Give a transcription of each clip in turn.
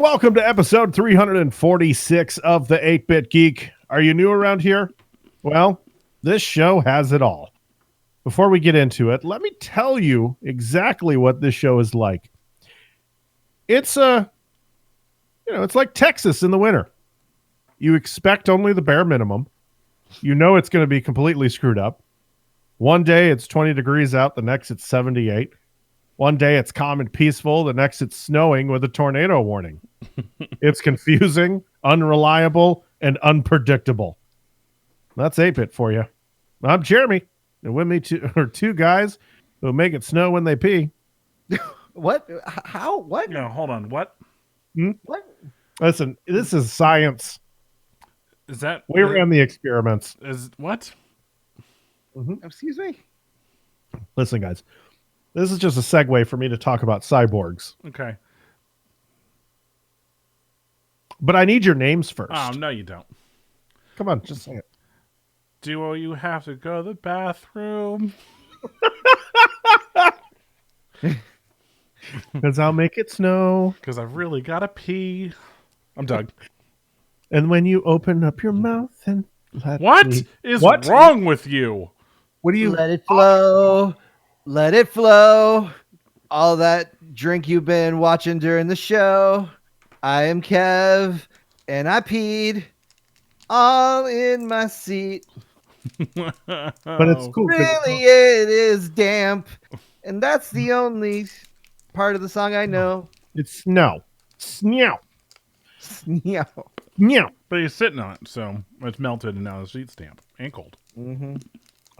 welcome to episode 346 of the 8-Bit Geek. Are you new around here? Well, this show has it all. Before we get into it, let me tell you exactly what this show is like. It's it's like Texas in the winter. You expect only the bare minimum. You know it's going to be completely screwed up. One day it's 20 degrees out, the next it's 78. One day it's calm and peaceful, the next it's snowing with a tornado warning. It's confusing, unreliable, and unpredictable. That's 8-Bit for you. I'm Jeremy, and with me two guys who make it snow when they pee. What? How? What? No, hold on. What? What? Listen, this is science. Is that... We ran the experiments. Is what? Excuse me? Listen, guys, this is just a segue for me to talk about cyborgs. Okay. But I need your names first. Oh, no, you don't. Come on, just say it. Do you have to go to the bathroom? Because I'll make it snow. Because I've really got to pee. I'm Doug. And when you open up your mouth and What is wrong with you? What do you... Let it flow. Let it flow. All that drink you've been watching during the show. I am Kev, and I peed all in my seat. But it's cool. Really, it is damp, and that's the only part of the song I know. It's snow. Snow. Yeah. Snow. But he's sitting on it, so it's melted and now the seat's damp and cold. Mm-hmm.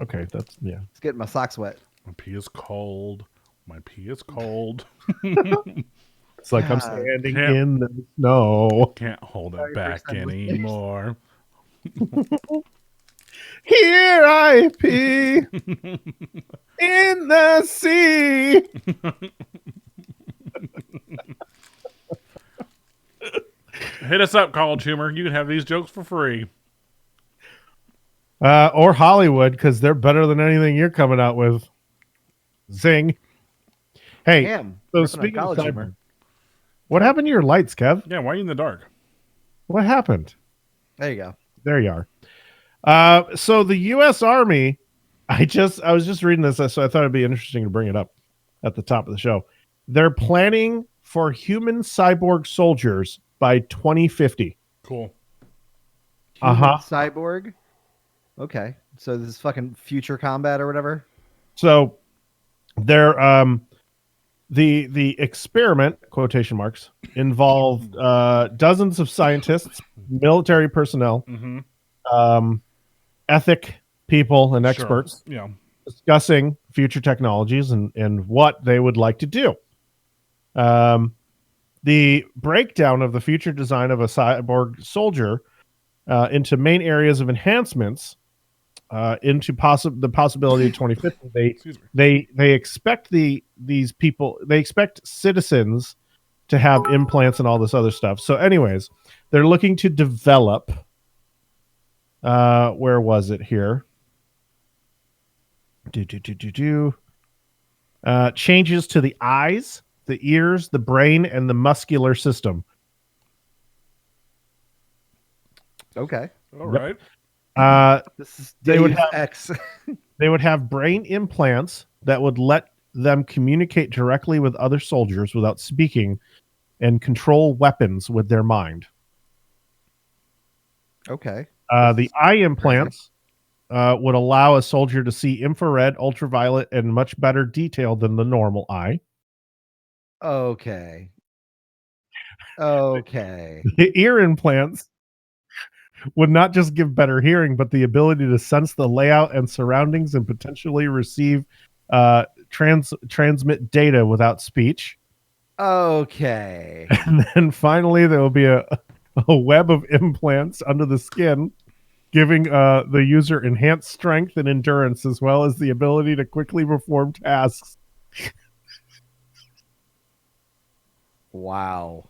Okay, that's... yeah. It's getting my socks wet. My pee is cold. My pee is cold. It's like I'm God. standing in the snow. Can't hold Sorry it for back sending anymore. Here I pee in the sea. Hit us up, College Humor. You can have these jokes for free. Or Hollywood, because they're better than anything you're coming out with. Zing. Hey, Damn. so Ripping on speaking of college cyber, humor. what happened to your lights, Kev? Yeah, why are you in the dark? What happened? There you go. There you are. So the U.S. Army, I was just reading this, so I thought it'd be interesting to bring it up at the top of the show. They're planning for human cyborg soldiers by 2050. Cool. Human cyborg. Okay. So this is fucking future combat or whatever. So they're the experiment, quotation marks, involved dozens of scientists, military personnel, ethic people and experts Yeah. discussing future technologies and what they would like to do. The breakdown of the future design of a cyborg soldier into main areas of enhancements into the possibility of 2050. They expect these people, they expect citizens to have implants and all this other stuff. So anyways, they're looking to develop where was it here? Changes to the eyes, the ears, the brain, and the muscular system. Okay. All right. This is They would Dave have X. They would have brain implants that would let them communicate directly with other soldiers without speaking and control weapons with their mind. Okay. The eye implants would allow a soldier to see infrared, ultraviolet, and much better detail than the normal eye. Okay. Okay. The ear implants would not just give better hearing, but the ability to sense the layout and surroundings and potentially receive transmit data without speech. Okay. And then finally, there will be a web of implants under the skin, giving the user enhanced strength and endurance, as well as the ability to quickly perform tasks. Wow.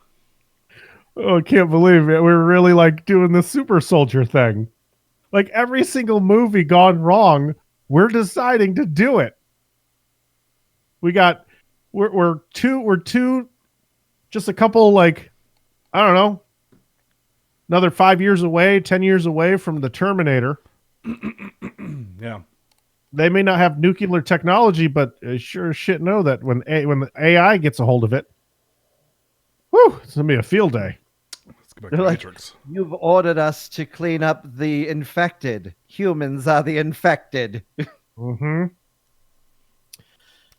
Oh, I can't believe it. We're really like doing the super soldier thing. Like every single movie gone wrong, we're deciding to do it. We're two, just a couple like I don't know, another 5 years away, 10 years away from the Terminator. Yeah. They may not have nuclear technology, but sure as shit know that when the AI gets a hold of it, whew, it's gonna be a field day. Let's go back They're to like, Matrix. you've ordered us to clean up the infected. Humans are the infected. Mm-hmm.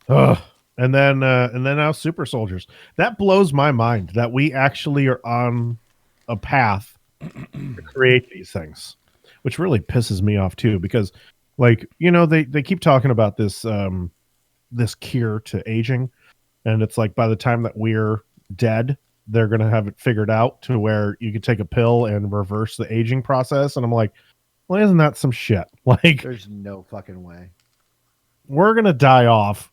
Ugh. And then now super soldiers. That blows my mind that we actually are on a path to create these things, which really pisses me off too, because like, they keep talking about this cure to aging, and it's like by the time that we're dead, they're gonna have it figured out to where you can take a pill and reverse the aging process. And I'm like, well, isn't that some shit? Like, There's no fucking way. we're gonna die off,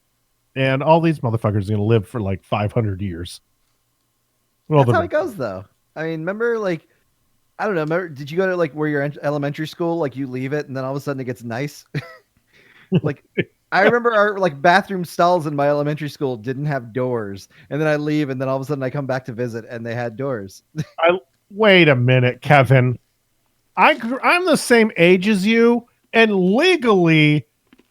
and all these motherfuckers are gonna live for like 500 years. Well, That's how it goes, though. I mean, remember, like, I don't know. Remember, did you go to like where you're in elementary school? Like, you leave it, and then all of a sudden it gets nice. Like, I remember our like bathroom stalls in my elementary school didn't have doors, and then I leave, and then all of a sudden I come back to visit, and they had doors. Wait a minute, Kevin. I'm the same age as you, and legally,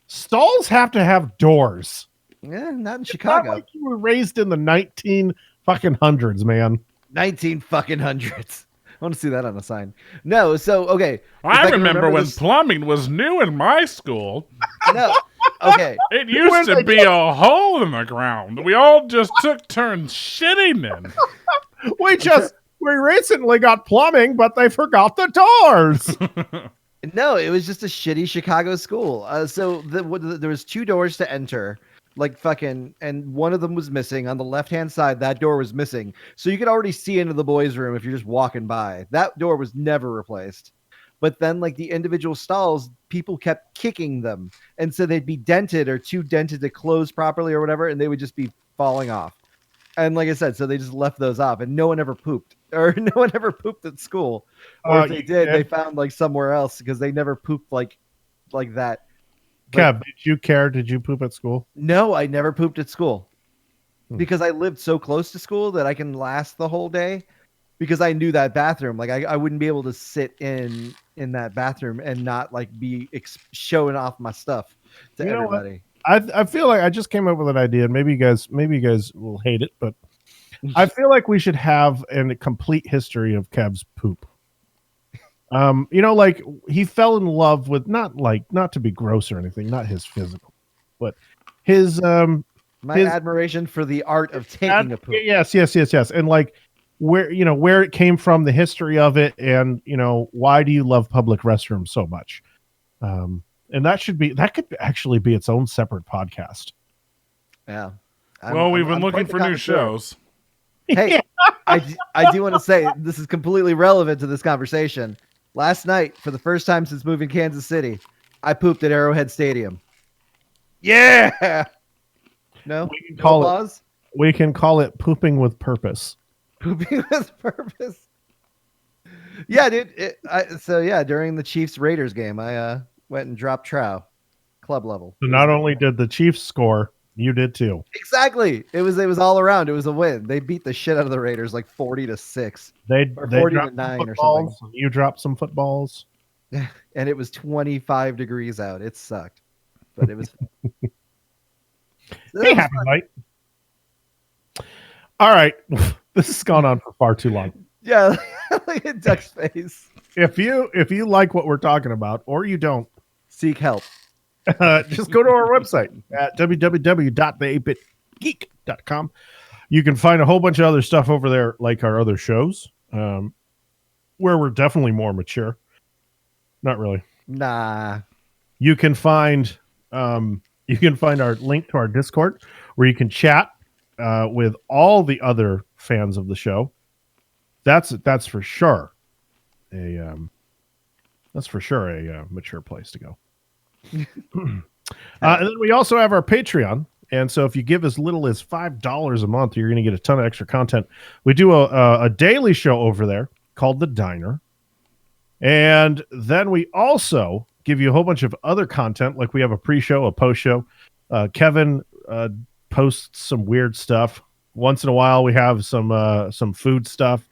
stalls have to have doors. Yeah, not in Not Chicago. like you were raised in the 19 fucking hundreds, man. 19 fucking hundreds. I want to see that on a sign. No, so okay. I if can remember when this- plumbing was new in my school. No, okay. It used to be a hole in the ground. We all just took turns shitting in. We recently got plumbing, but they forgot the doors. No, it was just a shitty Chicago school. So there was two doors to enter, like fucking, and one of them was missing on the left-hand side. That door was missing, so you could already see into the boys' room if you're just walking by. That door was never replaced. But then, like the individual stalls, people kept kicking them, and so they'd be dented or too dented to close properly or whatever, and they would just be falling off. And like I said, so they just left those off, and no one ever pooped, or no one ever pooped at school. Or if they did, they found like somewhere else because they never pooped like that. Kev, did you care? Did you poop at school? No, I never pooped at school Hmm. because I lived so close to school that I can last the whole day. Because I knew that bathroom, like I wouldn't be able to sit in that bathroom and not like be showing off my stuff to You know what? everybody. I feel like I just came up with an idea. Maybe you guys will hate it, but I feel like we should have a complete history of Kev's poop. Like he fell in love with not to be gross or anything, not his physical, but his My admiration for the art of taking a poop. Yes, and like where it came from, the history of it, and why do you love public restrooms so much? And that could actually be its own separate podcast. Yeah. We've been I'm looking quite for the new connoisseur. shows. Hey, I do want to say this is completely relevant to this conversation. Last night, for the first time since moving Kansas City, I pooped at Arrowhead Stadium. Yeah. No, We can call it. applause? We can call it pooping with purpose. Pooping with purpose. Yeah, dude. During the Chiefs Raiders game, I went and dropped trow, club level. So not only did the Chiefs score, you did too. Exactly. It was all around. It was a win. They beat the shit out of the Raiders like 40-6. They Or 40 to dropped some 9 or footballs. You dropped some footballs. And it was 25 degrees out. It sucked, but it was. Hey, happy light. All right, this has gone on for far too long. Yeah, like a duck's face. If you like what we're talking about, or you don't, Seek help. just go to our website at www.the8bitgeek.com. You can find a whole bunch of other stuff over there, like our other shows, where we're definitely more mature. Not really. Nah. You can find our link to our Discord, where you can chat with all the other fans of the show. That's for sure a mature place to go. And then we also have our Patreon. And so if you give as little as $5 a month, you're going to get a ton of extra content. We do a daily show over there called The Diner. And then we also give you a whole bunch of other content. Like we have a pre-show, a post-show. Kevin posts some weird stuff. Once in a while, we have some food stuff.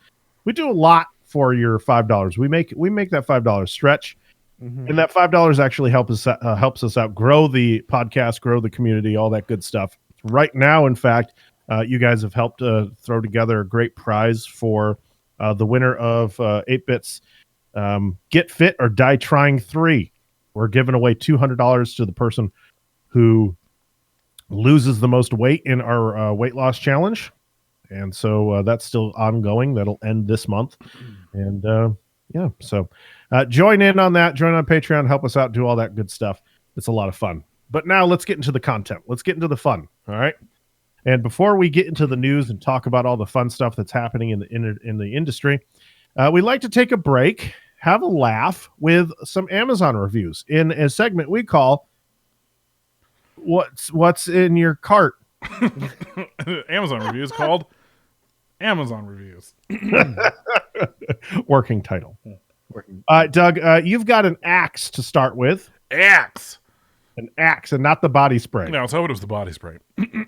We do a lot for your $5. We make that $5 stretch. Mhm. And that $5 actually helps us out, grow the podcast, grow the community, all that good stuff. Right now, in fact, you guys have helped throw together a great prize for the winner of 8-Bits Get Fit or Die Trying 3. We're giving away $200 to the person who loses the most weight in our weight loss challenge. And so that's still ongoing. That'll end this month. And yeah, so join in on that. Join on Patreon. Help us out. Do all that good stuff. It's a lot of fun. But now let's get into the content. Let's get into the fun. All right. And before we get into the news and talk about all the fun stuff that's happening in the industry, we like to take a break, have a laugh with some Amazon reviews in a segment we call "What's in Your Cart." Amazon reviews called Amazon Reviews. Working title. Doug, you've got an axe to start with. Axe. An axe and not the body spray. No, so it was the body spray.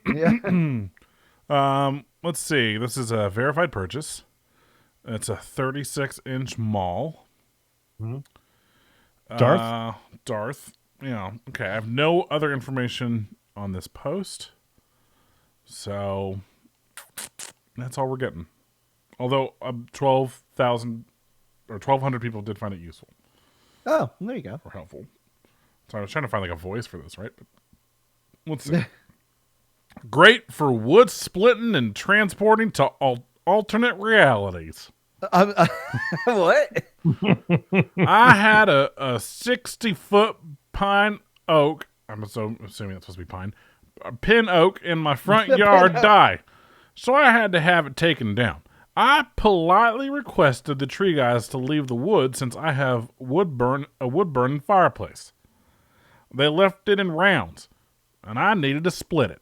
Yeah. Let's see. This is a verified purchase. It's a 36-inch maul. Darth? Darth. Yeah. Okay. I have no other information on this post. So that's all we're getting. Although 12,000 or 1,200 people did find it useful Oh, there you go. or helpful. So I was trying to find like a voice for this, right? But let's see. Great for wood splitting and transporting to alternate realities. What? I had a 60-foot pine oak. I'm assuming that's supposed to be pine. A pin oak in my front yard die. So I had to have it taken down. I politely requested the tree guys to leave the wood since I have a wood burning fireplace. They left it in rounds, and I needed to split it.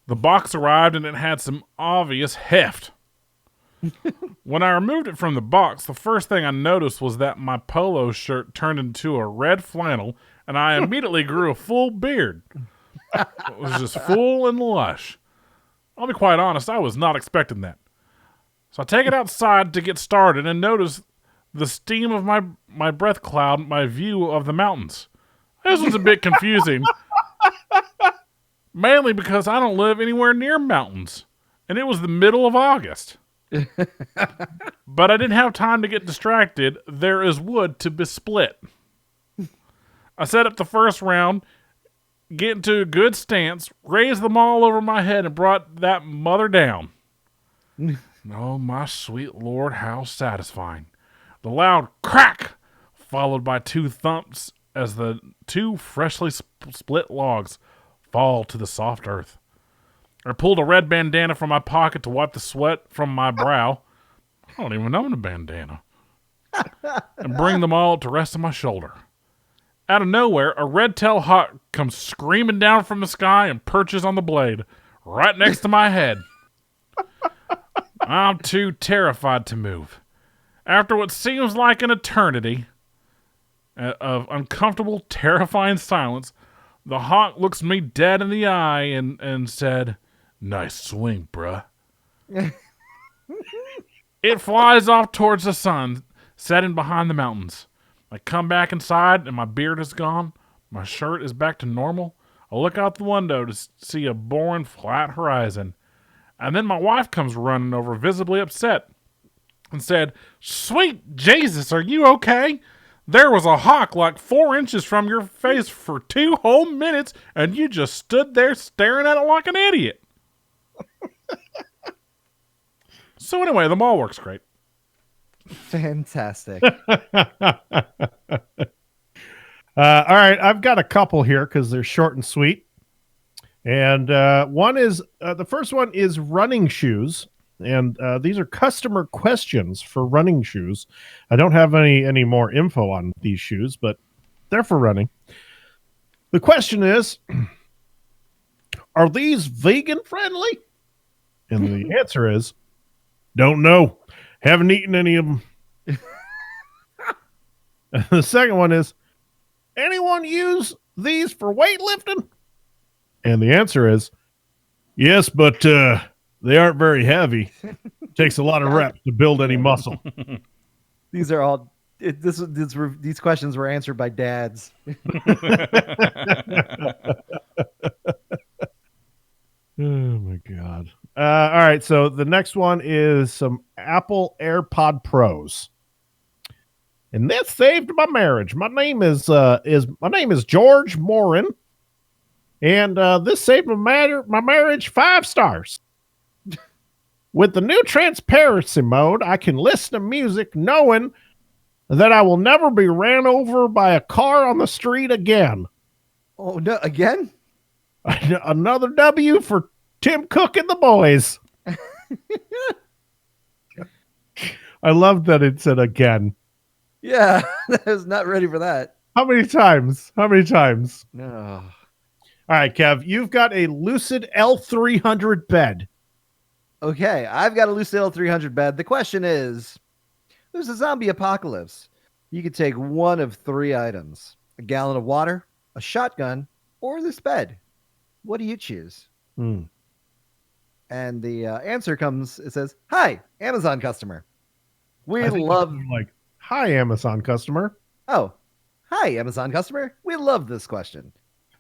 The box arrived, and it had some obvious heft. When I removed it from the box, the first thing I noticed was that my polo shirt turned into a red flannel, and I immediately grew a full beard. It was just full and lush. I'll be quite honest, I was not expecting that. So I take it outside to get started and notice the steam of my breath cloud my view of the mountains. This was a bit confusing, mainly because I don't live anywhere near mountains, and it was the middle of August. But I didn't have time to get distracted. There is wood to be split. I set up the first round, get into a good stance, raised them all over my head, and brought that mother down. Oh, my sweet Lord, how satisfying. The loud crack, followed by two thumps as the two freshly split logs fall to the soft earth. I pulled a red bandana from my pocket to wipe the sweat from my brow. I don't even own a bandana. And bring them all to rest on my shoulder. Out of nowhere, a red-tailed hawk comes screaming down from the sky and perches on the blade, right next to my head. I'm too terrified to move. After what seems like an eternity of uncomfortable, terrifying silence, the hawk looks me dead in the eye and said, "Nice swing, bruh." It flies off towards the sun, setting behind the mountains. I come back inside, and my beard is gone. My shirt is back to normal. I look out the window to see a boring, flat horizon. And then my wife comes running over, visibly upset, and said, "Sweet Jesus, are you okay? There was a hawk like 4 inches from your face for 2 whole minutes, and you just stood there staring at it like an idiot." So anyway, the mall works great. Fantastic. All right, I've got a couple here because they're short and sweet. And one is the first one is running shoes, and these are customer questions for running shoes. I don't have any more info on these shoes, but they're for running. The question is, are these vegan friendly? And the answer is, don't know. Haven't eaten any of them. The second one is, anyone use these for weightlifting? And the answer is, yes, but they aren't very heavy. Takes a lot of reps to build any muscle. These are all. These questions were answered by dads. Oh my god! All right, so the next one is some Apple AirPod Pros, and this saved my marriage. My name is George Morin, and this saved my marriage 5 stars. With the new transparency mode, I can listen to music knowing that I will never be ran over by a car on the street again. Oh no! Again? Another W for Tim Cook and the boys. I love that it said again. Yeah, I was not ready for that. How many times? No. All right, Kev, you've got a Lucid L300 bed. Okay, I've got a Lucid L300 bed. The question is, there's a zombie apocalypse. You could take one of 3 items: a gallon of water, a shotgun, or this bed. What do you choose? And the answer comes, it says, "Hi, Amazon customer. We love..." Like, hi, Amazon customer. Oh, hi, Amazon customer. We love this question.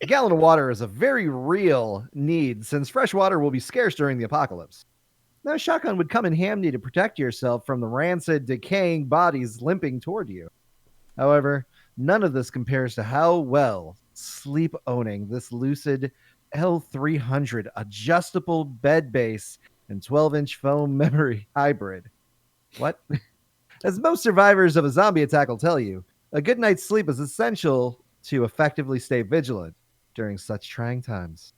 A gallon of water is a very real need since fresh water will be scarce during the apocalypse. Now, a shotgun would come in handy to protect yourself from the rancid, decaying bodies limping toward you. However, none of this compares to how well sleep owning this Lucid L300 adjustable bed base and 12-inch foam memory hybrid. What? As most survivors of a zombie attack will tell you, a good night's sleep is essential to effectively stay vigilant during such trying times.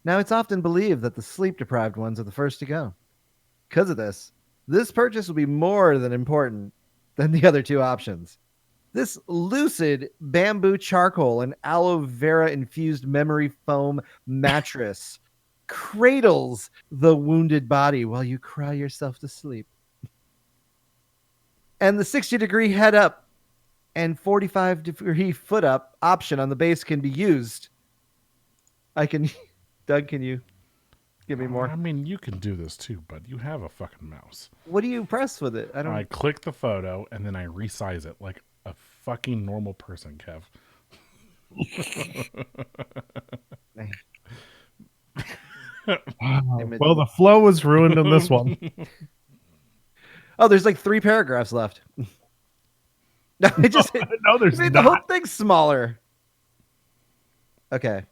Now, it's often believed that the sleep-deprived ones are the first to go. Because of this purchase will be more than important than the other 2 options. This Lucid bamboo charcoal and aloe vera infused memory foam mattress cradles the wounded body while you cry yourself to sleep. And the 60-degree head up and 45-degree foot up option on the base can be used. Doug, can you give me more? I mean, you can do this too, but you have a fucking mouse. What do you press with it? I click the photo and then I resize it like a fucking normal person, Kev. Well, the flow was ruined in this one. Oh, there's like 3 paragraphs left. No, No, there's made not. the whole thing smaller. Okay.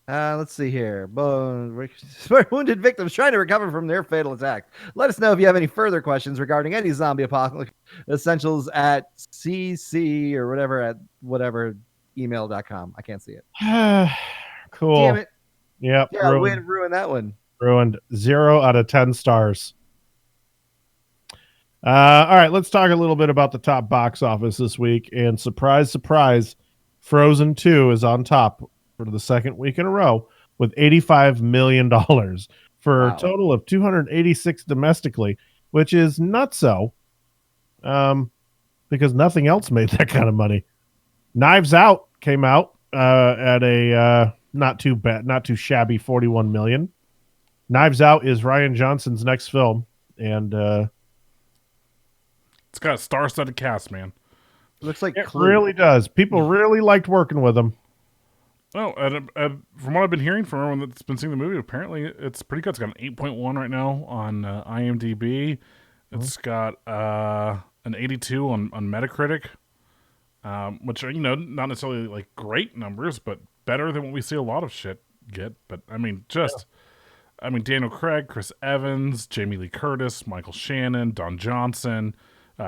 Let's see here. Wounded victims trying to recover from their fatal attack. Let us know if you have any further questions regarding any zombie apocalypse essentials at cc or whatever email.com. I can't see it. Cool. Damn it. Yep. Yeah, way to ruin that one. Ruined. 0 out of 10 stars. All right, let's talk a little bit about the top box office this week. And surprise, surprise, Frozen 2 is on top for the second week in a row with $85 million for a total of 286 domestically, which is nutso, because nothing else made that kind of money. Knives Out came out at a not too shabby $41 million. Knives Out is Rian Johnson's next film, and it's got a star-studded cast, man. It looks like it really does. People really liked working with him. Oh, from what I've been hearing from everyone that's been seeing the movie, apparently it's pretty good. It's got an 8.1 right now on IMDb. It's got an 82 on Metacritic, which are, not necessarily like great numbers, but better than what we see a lot of shit get. But I mean, Daniel Craig, Chris Evans, Jamie Lee Curtis, Michael Shannon, Don Johnson.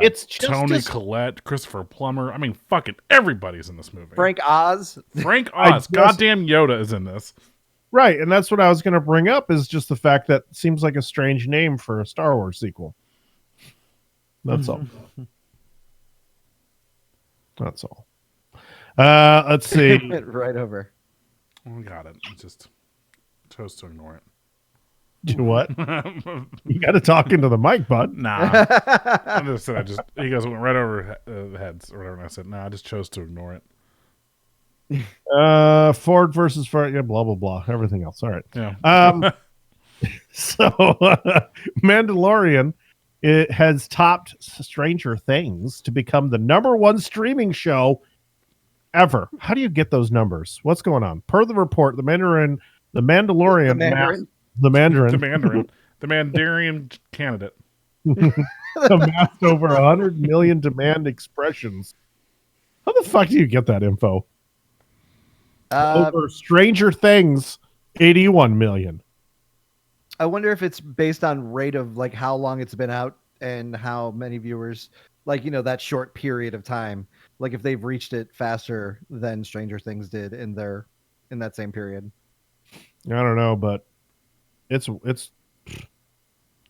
It's just Tony Collette, Christopher Plummer. I mean, fucking everybody's in this movie. Frank Oz. Goddamn Yoda is in this. Right, and that's what I was going to bring up is just the fact that it seems like a strange name for a Star Wars sequel. That's all. That's all. Let's see. Went right over. Oh, got it. I just chose to ignore it. Do what? You got to talk into the mic, bud. Nah. I just said you guys went right over the heads or whatever. And I said, I just chose to ignore it. Ford versus Ford, yeah, blah, blah, blah. Everything else. All right. Yeah. So, Mandalorian, it has topped Stranger Things to become the number one streaming show ever. How do you get those numbers? What's going on? Per the report, the Mandalorian, The Mandarin. the Mandarin, The Mandarin, the Mandarin candidate. amassed over 100 million demand expressions. How the fuck do you get that info? Over Stranger Things, 81 million. I wonder if it's based on rate of like how long it's been out and how many viewers, like, you know, that short period of time. Like if they've reached it faster than Stranger Things did in that same period. I don't know, but it's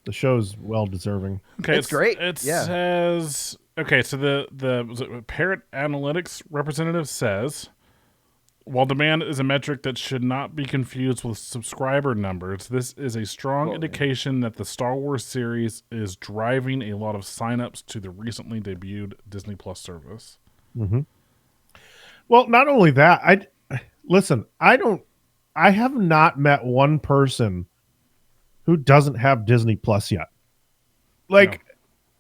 the show's well deserving. Okay, It's great. It Yeah. says okay. So the was it Parrot Analytics representative says, while demand is a metric that should not be confused with subscriber numbers, this is a strong indication that the Star Wars series is driving a lot of signups to the recently debuted Disney Plus service. Mm-hmm. Well, not only that, I have not met one person who doesn't have Disney Plus yet. Like,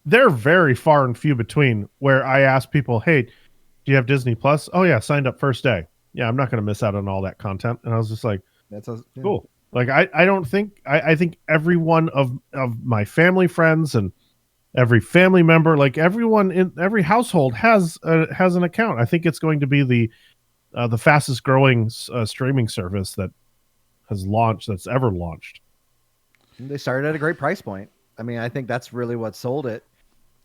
they're very far and few between where I ask people, hey, do you have Disney Plus? Oh, yeah, signed up first day. Yeah, I'm not going to miss out on all that content. And I was just like, cool. Like, I don't think, I think every one of my family friends and every family member, like everyone in every household has an account. I think it's going to be the fastest growing streaming service that's ever launched. They started at a great price point. I mean, I think that's really what sold it,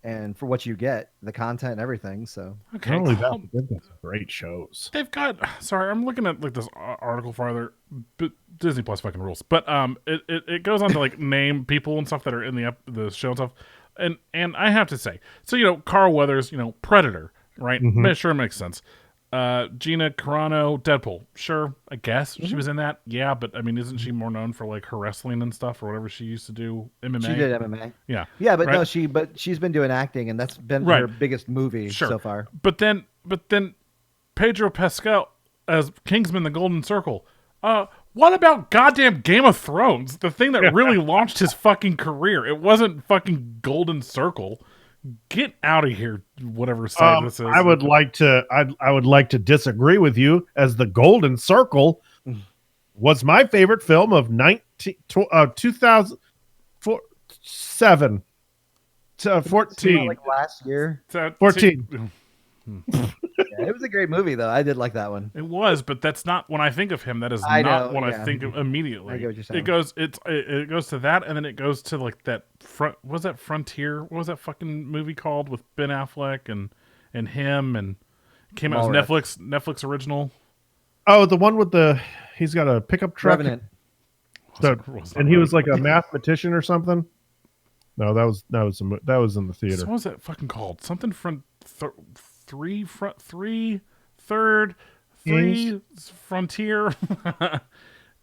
and for what you get, the content and everything. So Okay, not only that, they've got some great shows. they've got. Sorry, I'm looking at like this article farther. But Disney Plus fucking rules. But it goes on to like name people and stuff that are in the show and stuff. And I have to say, so you know, Carl Weathers, you know, Predator, right? Mhm. Sure makes sense. Gina Carano, Deadpool, sure, I guess she was in that. Yeah, but I mean, isn't she more known for like her wrestling and stuff or whatever she used to do? MMA. she did MMA. Yeah, Yeah, but right? no, she's been doing acting, and that's been Right. her biggest movie Sure. so far. But then Pedro Pascal as Kingsman: The Golden Circle. What about goddamn Game of Thrones? The thing that really launched his fucking career. It wasn't fucking Golden Circle. Get out of here, whatever side this is. I would like to disagree with you, as The Golden Circle was my favorite film of 2007 to 14. Like last year. 14. Yeah, it was a great movie, though. I did like that one. It was, but that's not when I think of him. That is I not know, what I yeah. think of immediately. I get what you're saying. It goes to that, and then it goes to like that front. What was that Frontier? What was that fucking movie called with Ben Affleck and him and it came out as Mallrats. Netflix original. Oh, the one with he's got a pickup truck. Revenant. And he was like a mathematician or something. No, that was in the theater. So what was that fucking called? Something third, Frontier.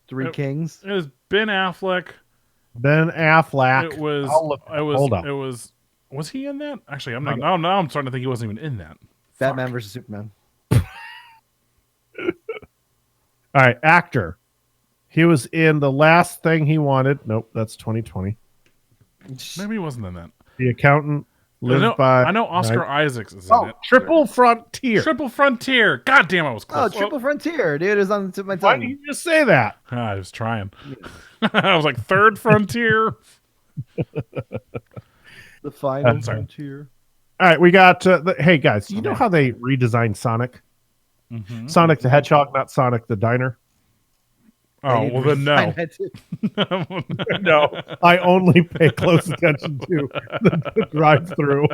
Three Kings. It was Ben Affleck. Ben Affleck. It was. Hold on. It was. Was he in that? Actually, I'm not. Now I'm starting to think he wasn't even in that. Batman versus Superman. All right, actor. He was in The Last Thing He Wanted. Nope, that's 2020. Maybe he wasn't in that. The Accountant. I know Oscar Isaacs is in it. Triple Frontier. Triple Frontier. God damn, I was Oh, close. Triple Frontier, dude, is on the tip of my Why tongue. did you just say that? I was trying. I was like, Third Frontier. The final sorry. frontier. All right, we got. Hey guys, you know how they redesigned Sonic? Mm-hmm. Sonic the Hedgehog, not Sonic the Diner. Oh, well then no. No, I only pay close attention to the drive-through.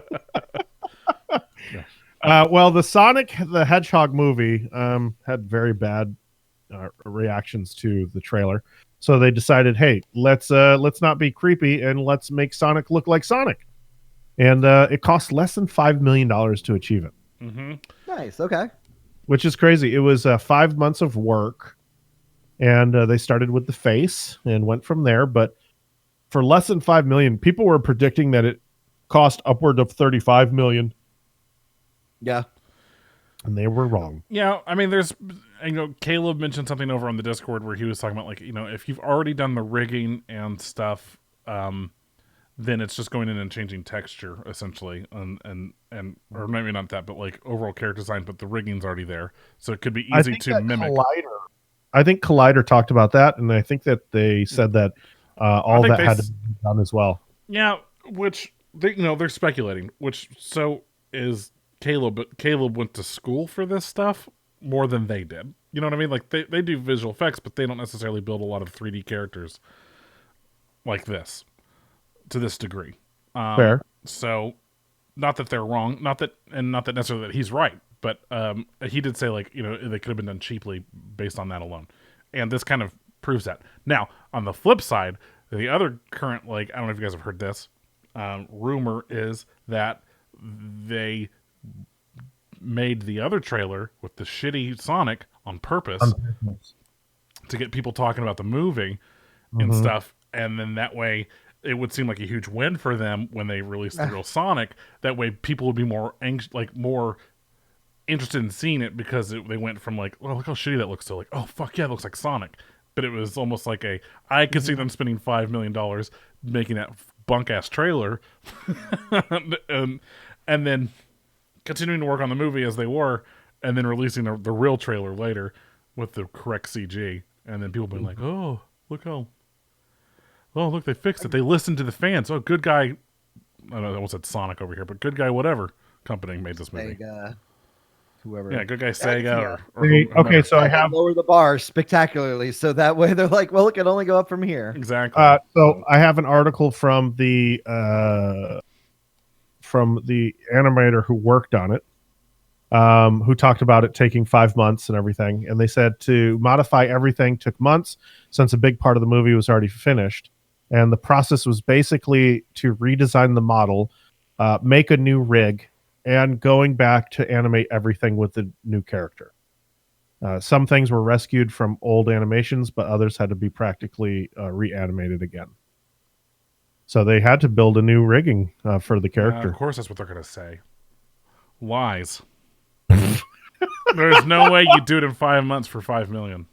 Well, the Sonic the Hedgehog movie had very bad reactions to the trailer, so they decided, hey, let's not be creepy and let's make Sonic look like Sonic. And it cost less than $5 million to achieve it, Mm-hmm. Nice. Okay. which is crazy. It was 5 months of work, and they started with the face and went from there. But for less than $5 million, people were predicting that it cost upward of $35 million. Yeah. and they were wrong. Yeah, I mean, Caleb mentioned something over on the Discord where he was talking about, like, if you've already done the rigging and stuff, then it's just going in and changing texture, essentially, and or maybe not that, but like overall character design, but the rigging's already there, so it could be easy to mimic. I think Collider talked about that, and I think that they said that all that had to be done as well. Yeah, which they're speculating. Which so is Caleb, but Caleb went to school for this stuff more than they did. You know what I mean? Like they do visual effects, but they don't necessarily build a lot of 3D characters like this to this degree. Fair. So, not that they're wrong, not that necessarily that he's right, but he did say, like, they could have been done cheaply based on that alone, and this kind of proves that. Now, on the flip side, the other current, like, I don't know if you guys have heard this, rumor is that they made the other trailer with the shitty Sonic on purpose to get people talking about the movie and stuff, and then that way it would seem like a huge win for them when they release the real Sonic. That way people would be more more interested in seeing it, because they went from like, oh, look how shitty that looks, to like, oh, fuck yeah, it looks like Sonic. But it was almost like I could see them spending $5 million making that bunk-ass trailer and then continuing to work on the movie as they were, and then releasing the real trailer later with the correct CG. And then people being like, oh, look, they fixed it. They listened to the fans. Oh, good guy. I don't know, I almost said Sonic over here, but good guy whatever company made this movie. Sega, whoever. Yeah, good guy Sega. Okay, so I have lower the bar spectacularly, so that way they're like, well, it can only go up from here. Exactly. So I have an article from the animator who worked on it, who talked about it taking 5 months and everything. And they said to modify everything took months, since a big part of the movie was already finished. And the process was basically to redesign the model, make a new rig, and going back to animate everything with the new character. Some things were rescued from old animations, but others had to be practically reanimated again. So they had to build a new rigging for the character. Of course, that's what they're going to say. Lies. There's no way you do it in 5 months for $5 million.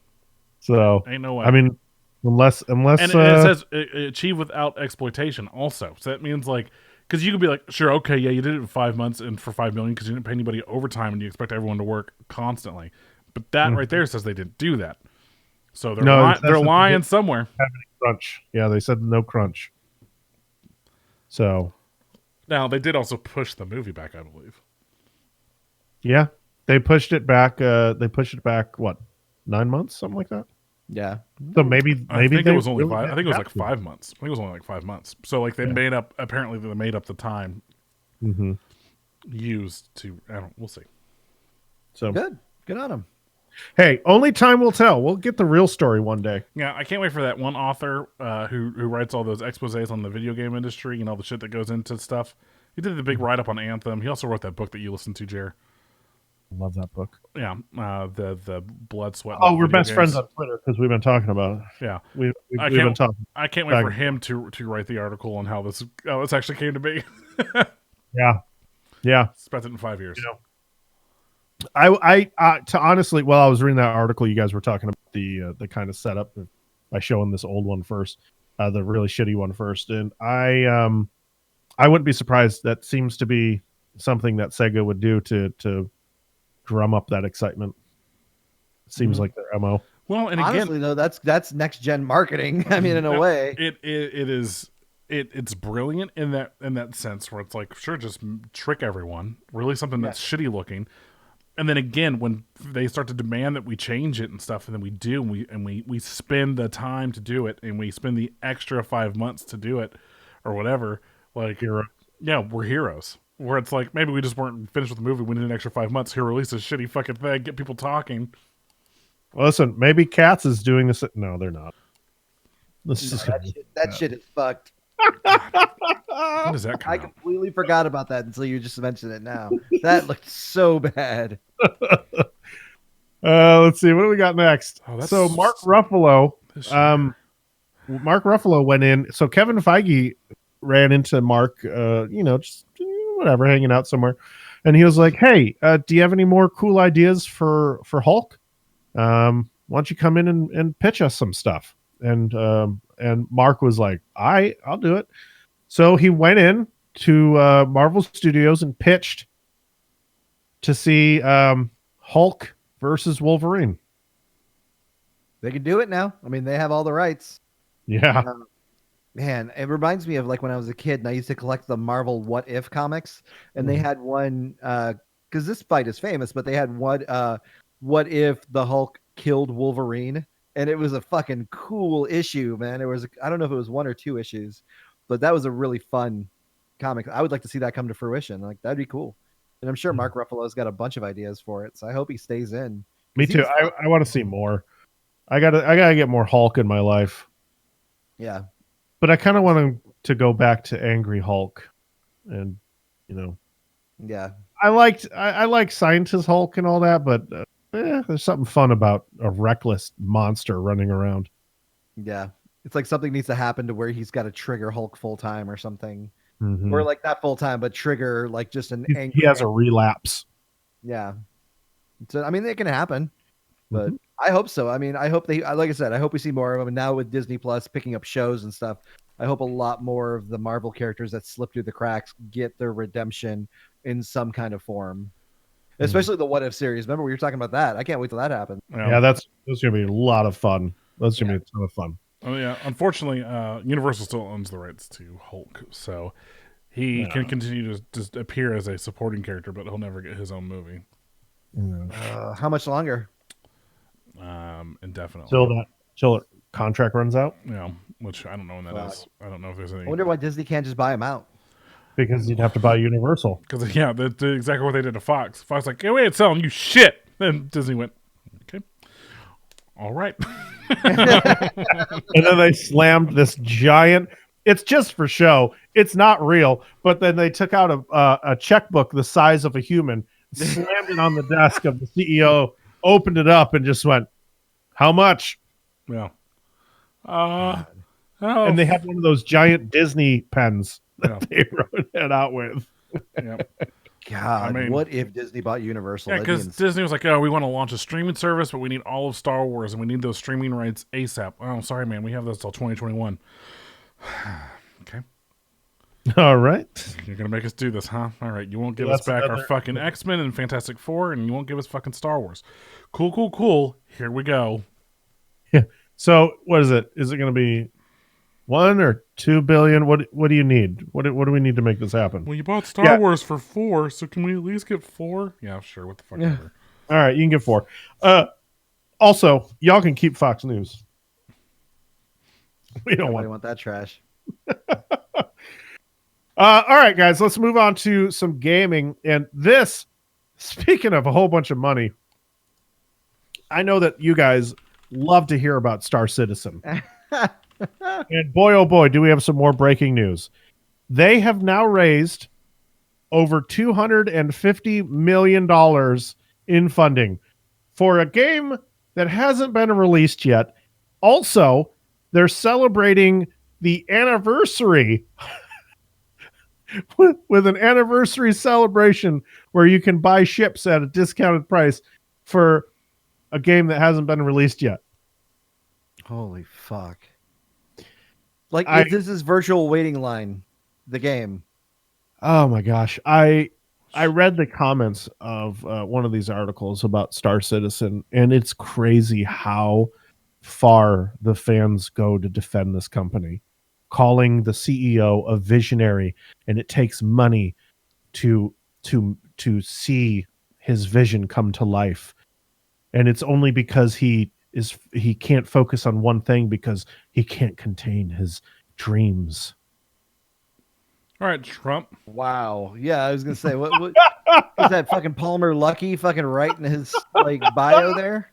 So ain't no way. I mean, unless and it says achieve without exploitation also. So that means, like, because you could be like, sure, okay, yeah, you did it in 5 months and for $5 million because you didn't pay anybody overtime and you expect everyone to work constantly. But that right there says they didn't do that. So they're lying somewhere. Crunch. Yeah, they said no crunch. So now they did also push the movie back, I believe. Yeah, they pushed it back. What, 9 months, something like that. Yeah. So maybe I think it was only five. I think it was like 5 months. I think it was only like 5 months. So like they made up. Apparently they made up the time used to. I don't. We'll see. So good on them. Hey, only time will tell. We'll get the real story one day. Yeah, I can't wait for that one author who writes all those exposés on the video game industry and all the shit that goes into stuff. He did the big write up on Anthem. He also wrote that book that you listened to, Jer. Love that book. Yeah, the blood, sweat. Oh, we're best friends on Twitter because we've been talking about it. Yeah, we've been talking. I can't wait for him to write the article on how this actually came to be. Yeah. Spent it in 5 years. You know, I to honestly, while I was reading that article, you guys were talking about the kind of setup by showing this old one first, the really shitty one first, and I wouldn't be surprised. That seems to be something that Sega would do to drum up that excitement. It seems like their MO. Well, and honestly, though, that's next gen marketing. I mean, in a way, it is. It's brilliant in that sense where it's like, sure, just trick everyone, really something that's shitty looking, and then again when they start to demand that we change it and stuff, and then we do, and we spend the time to do it, and we spend the extra 5 months to do it, or whatever. Like, we're heroes. Where it's like, maybe we just weren't finished with the movie. We need an extra 5 months. Here, release this shitty fucking thing, get people talking. Well, listen, maybe Cats is doing this. No, they're not. That shit is fucked. When does that come I out? completely forgot about that until you just mentioned it now. That looked so bad. Let's see. What do we got next? So Mark Ruffalo. Mark Ruffalo went in. So Kevin Feige ran into Mark, just whatever, hanging out somewhere. and he was like, "Hey, do you have any more cool ideas for Hulk? Why don't you come in and pitch us some stuff?" And Mark was like, I'll do it." So he went in to Marvel Studios and pitched to see Hulk versus Wolverine. They can do it now. I mean, they have all the rights. Yeah. Man, it reminds me of like when I was a kid and I used to collect the Marvel What If comics, and they had one because this fight is famous, but they had one what if the Hulk killed Wolverine, and it was a fucking cool issue, man. It was I don't know if it was 1 or 2 issues, but that was a really fun comic. I would like to see that come to fruition. Like that'd be cool, and I'm sure Mark Ruffalo's got a bunch of ideas for it, so I hope he stays in. Me too. I want to see more. I gotta get more Hulk in my life. Yeah. But I kind of want him to go back to Angry Hulk, and Yeah. I like Scientist Hulk and all that, but there's something fun about a reckless monster running around. Yeah. It's like something needs to happen to where he's got to trigger Hulk full time or something, Mm-hmm. or like not full time, but trigger like just an angry. He has a relapse. Yeah. So I mean, it can happen, but I hope so. I mean, I hope they, like I said, I hope we see more of them. And now with Disney Plus picking up shows and stuff, I hope a lot more of the Marvel characters that slip through the cracks get their redemption in some kind of form. Especially the What If series. Remember we were talking about that? I can't wait till that happens. Yeah, that's gonna be a lot of fun. That's gonna be a ton of fun. Oh yeah, unfortunately, Universal still owns the rights to Hulk, so he can continue to just appear as a supporting character, but he'll never get his own movie. How much longer? Indefinitely. Till the contract runs out. Which I don't know when that is. I don't know if there's any. I wonder why Disney can't just buy him out. Because you'd have to buy Universal. Because that's exactly what they did to Fox. Fox like, hey, we ain't selling you shit. And Disney went, okay, all right. And then they slammed this giant. It's just for show. It's not real. But then they took out a checkbook the size of a human, slammed it on the desk of the CEO, opened it up, and just went, "How much?" Yeah. And they had one of those giant Disney pens that they wrote it out with. God, I mean, what if Disney bought Universal? Yeah, because Disney was like, "Oh, we want to launch a streaming service, but we need all of Star Wars, and we need those streaming rights ASAP." Oh, sorry, man, we have those till 2021. Okay. All right. You're gonna make us do this, huh? All right. You won't give us back our fucking X-Men and Fantastic Four, and you won't give us fucking Star Wars. Cool. Here we go. Yeah. So what is it? Is it going to be 1 or 2 billion? What do you need? What do we need to make this happen? Well, you bought Star Wars for 4, so can we at least get 4? Yeah, sure. What the fuck ever. All right, you can get 4. Also, y'all can keep Fox News. We don't want that trash. All right, guys, let's move on to some gaming. And this, speaking of a whole bunch of money, I know that you guys love to hear about Star Citizen. And boy, oh boy, do we have some more breaking news. They have now raised over $250 million in funding for a game that hasn't been released yet. Also, they're celebrating the anniversary with an anniversary celebration where you can buy ships at a discounted price for a game that hasn't been released yet. Holy fuck. Like, this is virtual waiting line, the game. Oh my gosh. I read the comments of one of these articles about Star Citizen, and it's crazy how far the fans go to defend this company, calling the CEO a visionary, and it takes money to see his vision come to life. And it's only because he can't focus on one thing because he can't contain his dreams. All right, Trump. Wow. Yeah, I was gonna say, what was that fucking Palmer Lucky fucking writing his like bio there?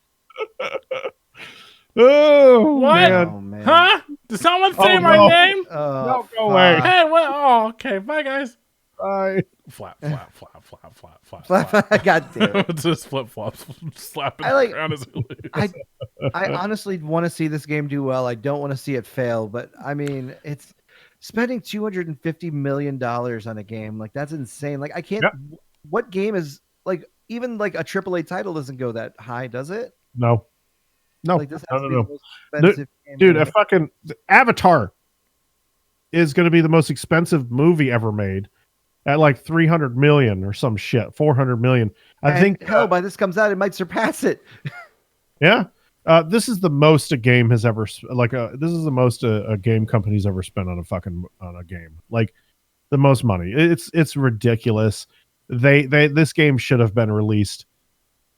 Oh, what? Man. Oh, man. Huh? Did someone say my name? No, go away. Hey, what? Oh, okay. Bye, guys. Bye. Flap. God damn it. Just flip flops, slapping around his I honestly want to see this game do well. I don't want to see it fail, but I mean, it's spending $250 million on a game. Like, that's insane. Like, I can't. what game is like even like a AAA title doesn't go that high, does it? No, Like this has to be the most No. expensive game Dude, ever a made. fucking Avatar is going to be the most expensive movie ever made at like 300 million or some shit, 400 million. I And think hell, by this comes out, it might surpass it. yeah. This is the most a game has ever this is the most a game company's ever spent on a game. Like the most money. It's ridiculous. They this game should have been released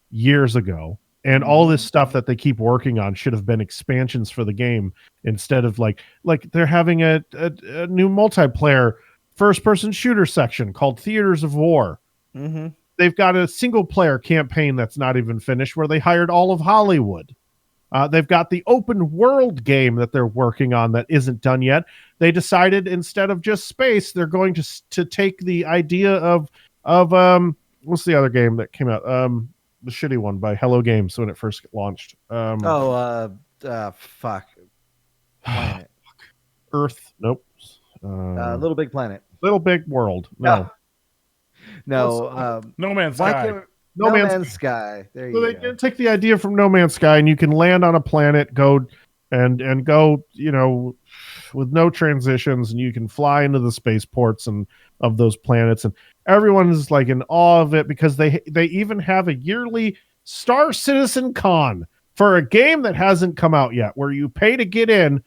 years ago. And all this stuff that they keep working on should have been expansions for the game instead of like they're having a new multiplayer first person shooter section called Theaters of War. Mm-hmm. They've got a single player campaign that's not even finished where they hired all of Hollywood. They've got the open world game that they're working on that isn't done yet. They decided instead of just space, they're going to take the idea of what's the other game that came out? The shitty one by Hello Games when it first launched. Fuck. Planet. Earth. Nope. Little Big Planet. Little Big World. No. No. No Man's Why Sky. can't No No Man's Man's Sky. There So you they go. can take the idea from No Man's Sky, and you can land on a planet, go and go, with no transitions, and you can fly into the spaceports and of those planets, and everyone is like in awe of it because they even have a yearly Star Citizen Con for a game that hasn't come out yet, where you pay to get in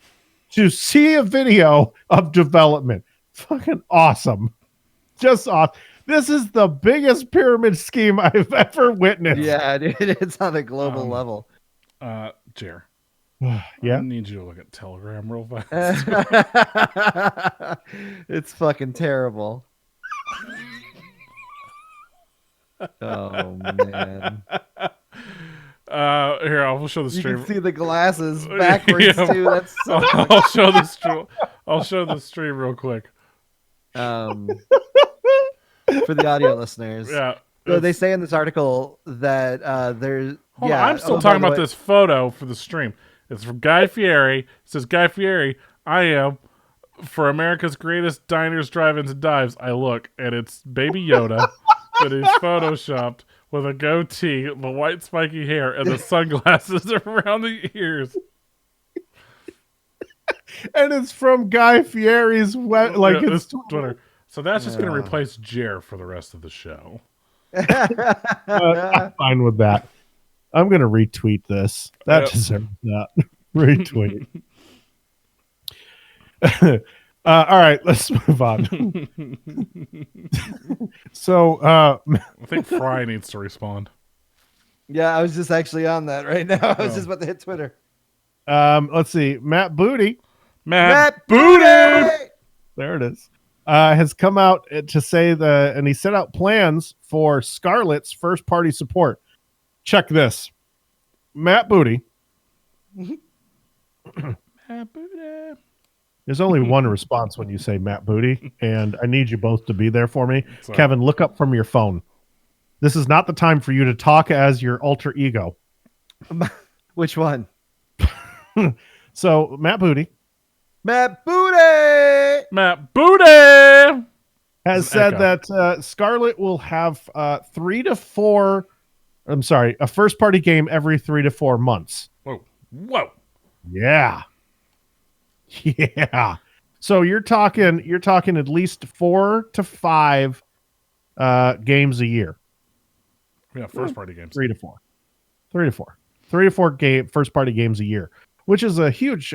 to see a video of development. Fucking awesome. Just awesome. This is the biggest pyramid scheme I've ever witnessed. Yeah, dude, it's on a global level. Jer. Yeah. I need you to look at Telegram real fast. It's fucking terrible. Oh man. Here, I'll show the You stream. can see the glasses backwards Yeah. too. That's so I'll show the stream. I'll show the stream real quick. For the audio listeners. Yeah. So they say in this article that there's Hold on, I'm still by talking the about way- this photo for the stream. It's from Guy Fieri. It says, Guy Fieri, I am for America's greatest diners, drive-ins, and dives. I look, and it's Baby Yoda that is photoshopped with a goatee, the white spiky hair, and the sunglasses around the ears. And it's from Guy Fieri's It's Twitter. So that's just going to replace Jer for the rest of the show. I'm fine with that. I'm going to retweet this. That Yep. deserves that. Retweet. All right, let's move on. So, I think Fry needs to respond. Yeah, I was just actually on that right now. I was just about to hit Twitter. let's see. Matt Booty, Matt Booty! there it is, has come out to say and he set out plans for Scarlett's first-party support. Check this. Matt Booty. Matt Booty. There's only one response when you say Matt Booty, and I need you both to be there for me. Sorry. Kevin, look up from your phone. This is not the time for you to talk as your alter ego. Which one? So, Matt Booty Matt Booty! Matt Booty! has said that Scarlett will have 3 to 4. I'm sorry, a first-party game every 3 to 4 months. Whoa. Yeah. Yeah. So you're talking at least 4 to 5 games a year. Yeah, first party games. 3 to 4. 3 to 4. 3 to 4 first party games a year, which is a huge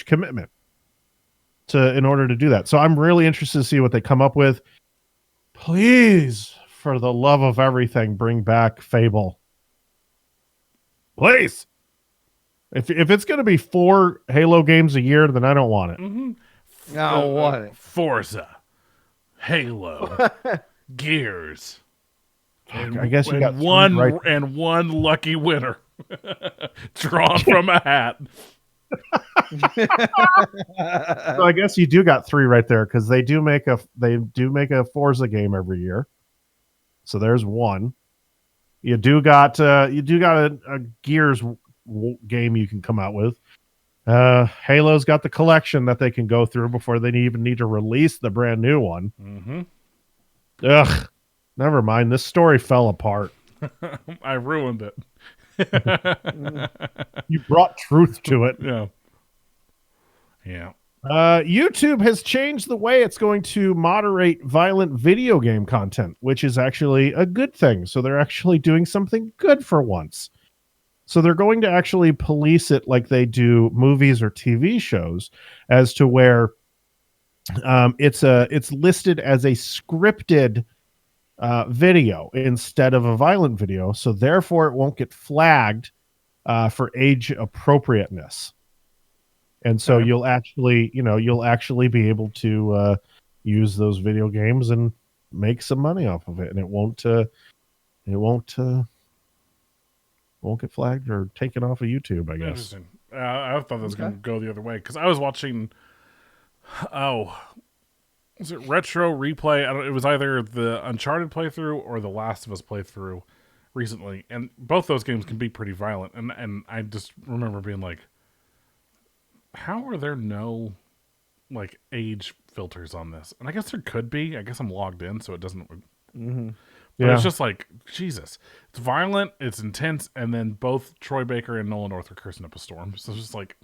commitment in order to do that. So I'm really interested to see what they come up with. Please, for the love of everything, bring back Fable. Please. If it's going to be 4 Halo games a year, then I don't want it. Mm-hmm. I don't want it. Forza, Halo, Gears. And, I guess you got one three right. and one lucky winner drawn from a hat. So I guess you do got 3 right there because they do make a Forza game every year. So there's 1. You do got a Gears game you can come out with. Halo's got the collection that they can go through before they even need to release the brand new one. Mm-hmm. Ugh. Never mind. This story fell apart. I ruined it. You brought truth to it. Yeah. Yeah. YouTube has changed the way it's going to moderate violent video game content, which is actually a good thing. So they're actually doing something good for once. So they're going to actually police it like they do movies or TV shows, as to where it's listed as a scripted video instead of a violent video. So therefore, it won't get flagged for age appropriateness. And so Okay. you'll actually be able to use those video games and make some money off of it, and it won't get flagged or taken off of YouTube, I guess. Interesting. I thought that was going Okay. to go the other way because I was watching. Oh, was it Retro Replay? It was either the Uncharted playthrough or the Last of Us playthrough recently, and both those games can be pretty violent. And I just remember being like, how are there no like age filters on this? And I guess there could be. I guess I'm logged in, so it doesn't. Mm-hmm. But Yeah. it's just like, Jesus. It's violent, it's intense, and then both Troy Baker and Nolan North are cursing up a storm. So it's just like,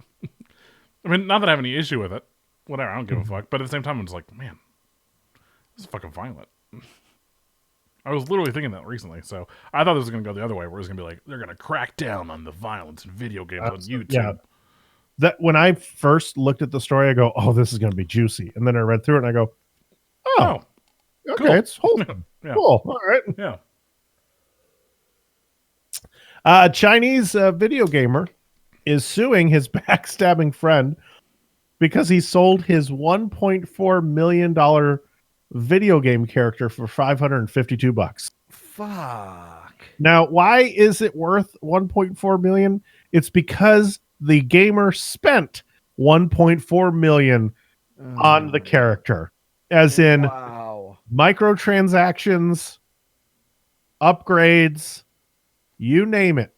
I mean, not that I have any issue with it. Whatever, I don't give a fuck. But at the same time, I'm just like, man, this is fucking violent. I was literally thinking that recently. So I thought this was going to go the other way, where it was going to be like, they're going to crack down on the violence in video games on YouTube. Yeah. That when I first looked at the story, I go, "Oh, this is going to be juicy," and then I read through it and I go, "Oh, Oh, okay, cool. it's wholesome. Yeah. Cool, all right." Yeah. A Chinese video gamer is suing his backstabbing friend because he sold his $1.4 million video game character for $552. Fuck. Now, why is it worth 1.4 million? It's because the gamer spent 1.4 million on the character, as in Wow. microtransactions, upgrades, you name it.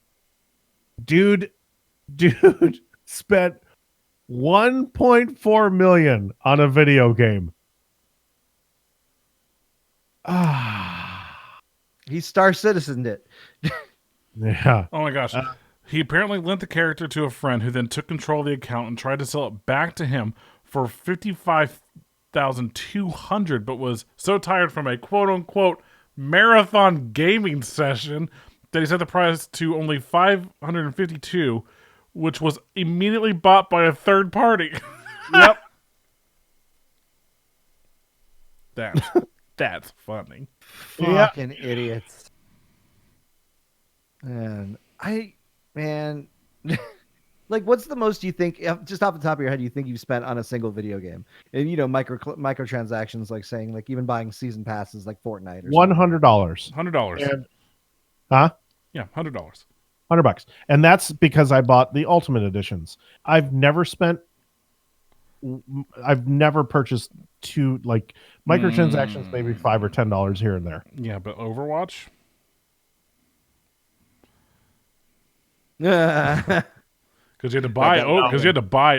Dude spent 1.4 million on a video game. He Star Citizened it. Yeah. Oh my gosh. He apparently lent the character to a friend who then took control of the account and tried to sell it back to him for $55,200, but was so tired from a quote unquote marathon gaming session that he set the price to only $552, which was immediately bought by a third party. Yep. That's funny. Yeah. Fucking idiots. Man, like, what's the most you think, just off the top of your head, you think you've spent on a single video game? And microtransactions, like saying, like even buying season passes, like Fortnite or something. $100. $100. And, huh? Yeah, $100. $100. And that's because I bought the ultimate editions. I've never purchased two, like, microtransactions, maybe $5 or $10 here and there. Yeah, but Overwatch? Yeah. Because you had to buy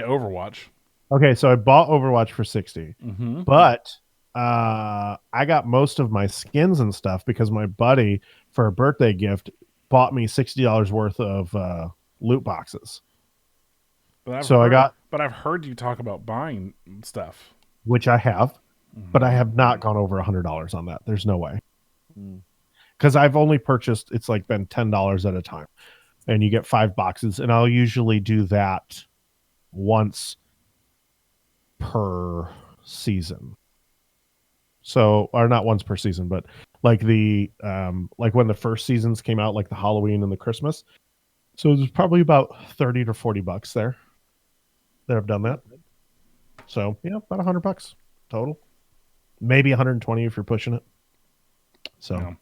Overwatch. Okay, so I bought Overwatch for 60, Mm-hmm. but I got most of my skins and stuff because my buddy, for a birthday gift, bought me $60 worth of loot boxes. But I've heard you talk about buying stuff. Which I have, but I have not gone over $100 on that. There's no way. Because I've only purchased, it's like been $10 at a time. And you get 5 boxes, and I'll usually do that once per season. So, or not once per season, but like like when the first seasons came out, like the Halloween and the Christmas. So there's probably about 30 to 40 bucks there that have done that. So yeah, about $100 total, maybe 120 if you're pushing it. So. Yeah.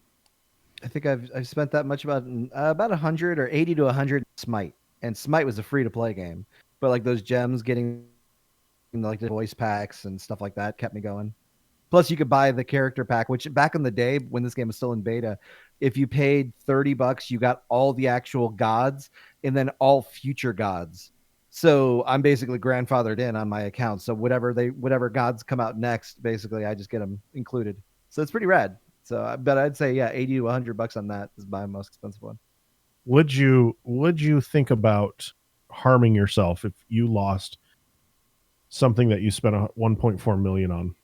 I think I've spent that much, about 100 or 80 to 100 Smite, and Smite was a free to play game, but like those gems, getting like the voice packs and stuff like that, kept me going. Plus, you could buy the character pack, which back in the day when this game was still in beta, if you paid $30, you got all the actual gods and then all future gods. So I'm basically grandfathered in on my account. So whatever gods come out next, basically I just get them included. So it's pretty rad. So, but I'd say yeah, 80 to $100 on that is my most expensive one. Would you think about harming yourself if you lost something that you spent 1.4 million on?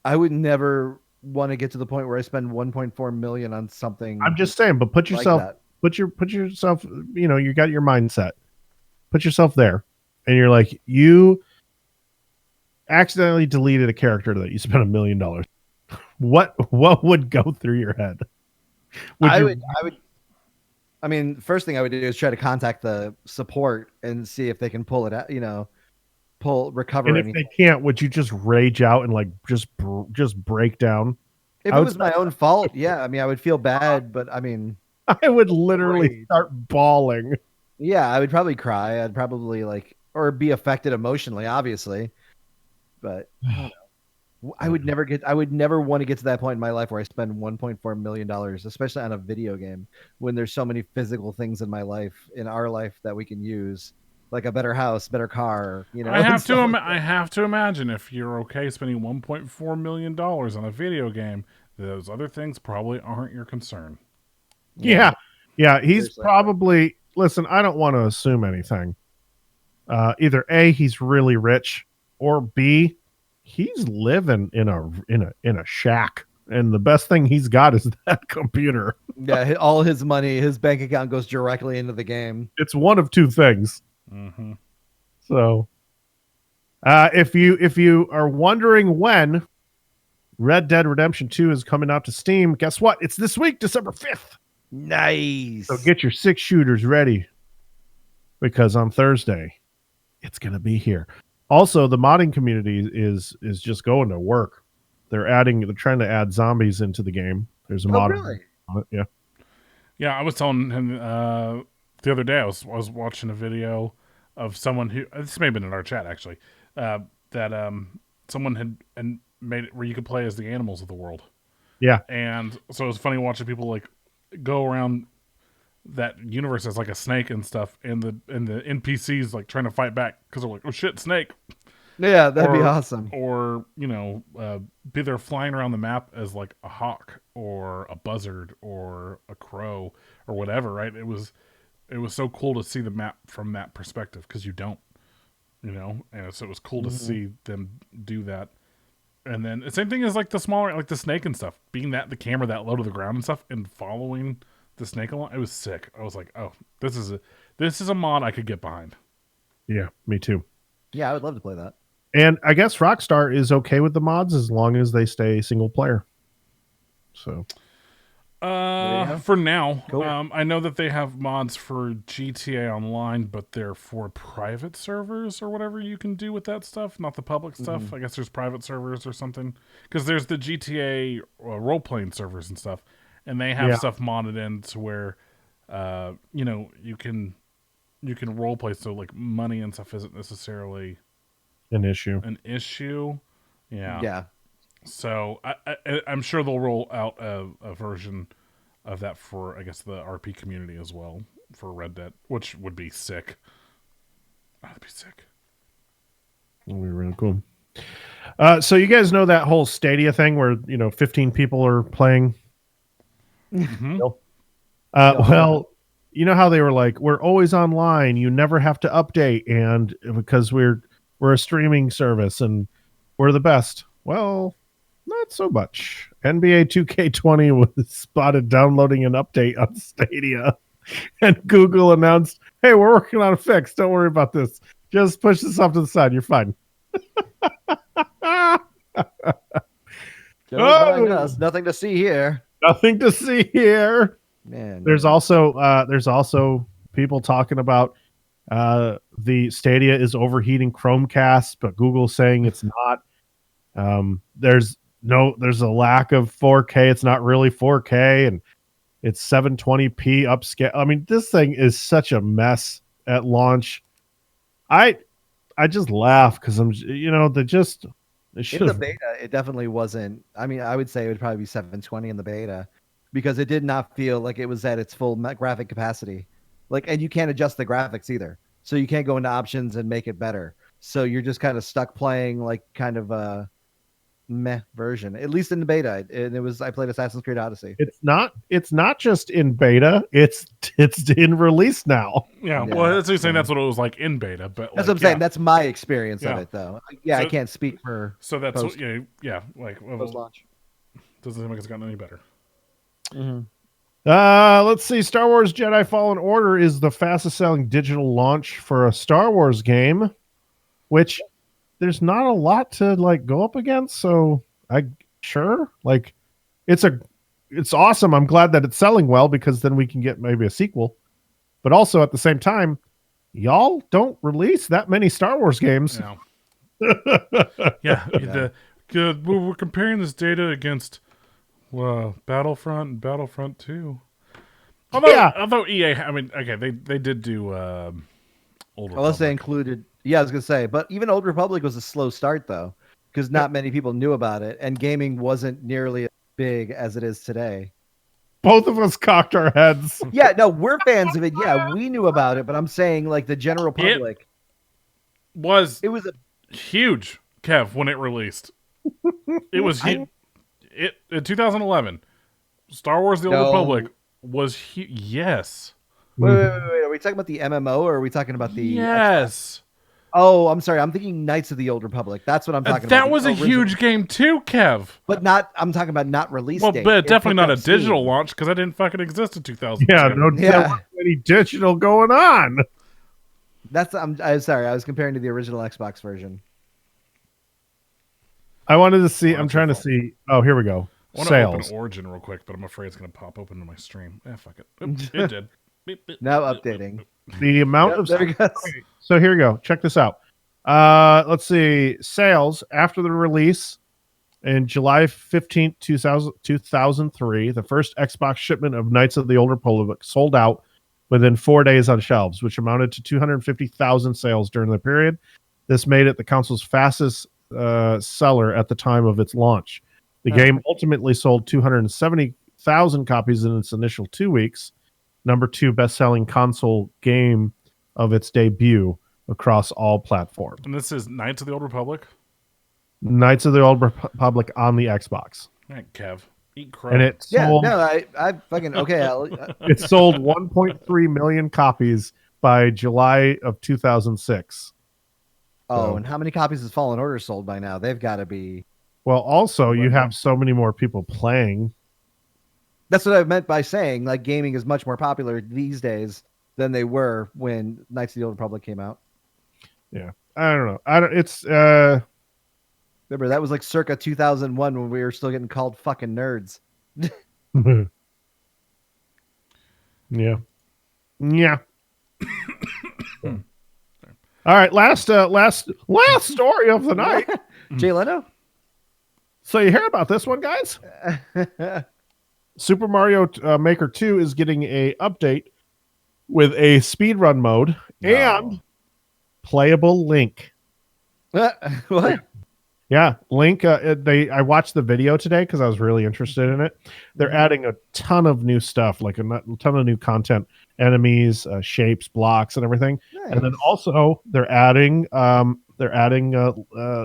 I would never want to get to the point where I spend 1.4 million on something I'm just saying, but put like yourself that. put yourself, you got your mindset. Put yourself there. And you're like, you accidentally deleted a character that you spent $1 million. What would go through your head? Would I you would, I would, I mean, first thing I would do is try to contact the support and see if they can pull it out, recover and if anything. they can't, would you just rage out and like just break down? If I it would was my own fault, yeah. I mean, I would feel bad, but I mean, I would literally rage. start bawling. Yeah, I would probably cry. I'd probably or be affected emotionally, obviously. But I don't know. I would never want to get to that point in my life where I spend $1.4 million, especially on a video game, when there's so many physical things in my life, in our life, that we can use, like a better house, better car, I and have to stuff like I have to imagine if you're okay spending $1.4 million on a video game, those other things probably aren't your concern. that. Yeah, Yeah, he's seriously. probably, listen, I don't want to assume anything. Either A, he's really rich, or B, he's living in a shack. And the best thing he's got is that computer. Yeah, all his money, his bank account goes directly into the game. It's one of two things. Mm-hmm. So, if you are wondering when Red Dead Redemption 2 is coming out to Steam, guess what? It's this week, December 5th. Nice. So get your 6 shooters ready, because on Thursday it's going to be here. Also, the modding community is just going to work. They're trying to add zombies into the game. There's a mod. Really? Yeah. Yeah, I was telling him the other day. I was watching a video of someone who, this may have been in our chat actually, that someone had and made it where you could play as the animals of the world. Yeah. And so it was funny watching people like go around that universe as like a snake and stuff, and the NPCs like trying to fight back because they're like, oh shit, snake. Yeah, that'd be Or- awesome. Or be there flying around the map as like a hawk or a buzzard or a crow or whatever. Right? It was so cool to see the map from that perspective because you don't, and so it was cool to see them do that. And then the same thing as like the smaller, like the snake and stuff, being the camera that low to the ground and stuff, and following the snake along. It was sick. I was like, oh, this is a mod I could get behind. Yeah, me too. Yeah, I would love to play that. And I guess Rockstar is okay with the mods as long as they stay single player. So For now, Cool. I know that they have mods for GTA Online, but they're for private servers or whatever you can do with that stuff, not the public stuff. I guess there's private servers or something, because there's the GTA role playing servers and stuff, and they have Yeah. stuff modded in to where, you can role play. So like money and stuff isn't necessarily an issue. an issue. Yeah. Yeah. So I'm sure they'll roll out a version of that for, I guess, the RP community as well for Red Dead, which would be sick. That'd be sick. That'll be really cool. So you guys know that whole Stadia thing where 15 people are playing. Mm-hmm. Well, you know how they were like, we're always online. You never have to update, and because we're a streaming service and we're the best. Well, not so much. NBA 2K20 was spotted downloading an update on Stadia, and Google announced, "Hey, we're working on a fix. Don't worry about this. Just push this off to the side. You're fine." Us. Nothing to see here. Nothing to see here. Man. There's also people talking about the Stadia is overheating Chromecast, but Google's saying it's not. There's a lack of 4K. It's not really 4K, and it's 720p upscale. I mean, this thing is such a mess at launch. I just laugh because they should In the have. beta, it definitely wasn't. I mean, I would say it would probably be 720 in the beta because it did not feel like it was at its full graphic capacity. And you can't adjust the graphics either. So you can't go into options and make it better. So you're just kind of stuck playing meh version, at least in the beta. And I played Assassin's Creed Odyssey. It's not just in beta. It's in release now. Yeah, Yeah, well, that's what saying. That's what it was like in beta, but That's like, what I'm saying. That's my experience of Yeah. it, though. Yeah, So- I can't speak for so that's post- like post launch. doesn't seem like it's gotten any better. Let's see. Star Wars Jedi Fallen Order is the fastest selling digital launch for a Star Wars game, which there's not a lot to like go up against. So it's awesome. I'm glad that it's selling well because then we can get maybe a sequel. But also at the same time, y'all don't release that many Star Wars games. Yeah, we're comparing this data against Battlefront and Battlefront 2. Although EA, I mean, okay, they did do Old Unless they Republic. included, I was gonna say, but even Old Republic was a slow start though, because not many people knew about it, and gaming wasn't nearly as big as it is today. Both of us cocked our heads. Yeah, no, we're fans of it. Yeah, we knew about it, but I'm saying like the general public, it was a Huge, Kev, when it released. It was huge. In 2011, Star Wars: The Old Republic was huge. Yes. Wait. Are we talking about the MMO or are we talking about the? Yes. Oh, I'm sorry. I'm thinking Knights of the Old Republic. That's what I'm talking about. That was a huge game too, Kev. But not. I'm talking about not release date. But definitely not a picked up digital steam. launch because I didn't fucking exist in 2000. Yeah, there wasn't any digital going on. I'm sorry. I was comparing to the original Xbox version. I wanted to see. I'm that's trying to your fault. see. Oh, here we go. I want to Sales. open Origin real quick, but I'm afraid it's going to pop open to my stream. Fuck it. Oop, it did. Beep, beep. Now updating. The amount of There it goes. So here we go. Check this out. Let's see. Sales after the release in July 15th, 2003, the first Xbox shipment of Knights of the Old Republic sold out within 4 days on shelves, which amounted to 250,000 sales during the period. This made it the console's fastest seller at the time of its launch. The game ultimately sold 270,000 copies in its initial 2 weeks, number 2 best-selling console game of its debut across all platforms. And this is Knights of the Old Republic. Knights of the Old Republic on the Xbox. All right, Kev. Eat crow. And it sold, I fucking okay. it sold 1.3 million copies by July of 2006. Oh, and how many copies has Fallen Order sold by now? They've got to be. Well, also, you have so many more people playing. That's what I meant by saying like gaming is much more popular these days than they were when Knights of the Old Republic came out. Yeah. I don't know. It's Remember that was like circa 2001 when we were still getting called fucking nerds. Yeah. Yeah. All right, last story of the night. Jay Leno? So you hear about this one, guys? Super Mario Maker 2 is getting a update with a speedrun mode and playable Link. What? Yeah, Link. I watched the video today because I was really interested in it. They're adding a ton of new stuff, like a ton of new content, enemies, shapes, blocks, and everything. Nice. And then also they're adding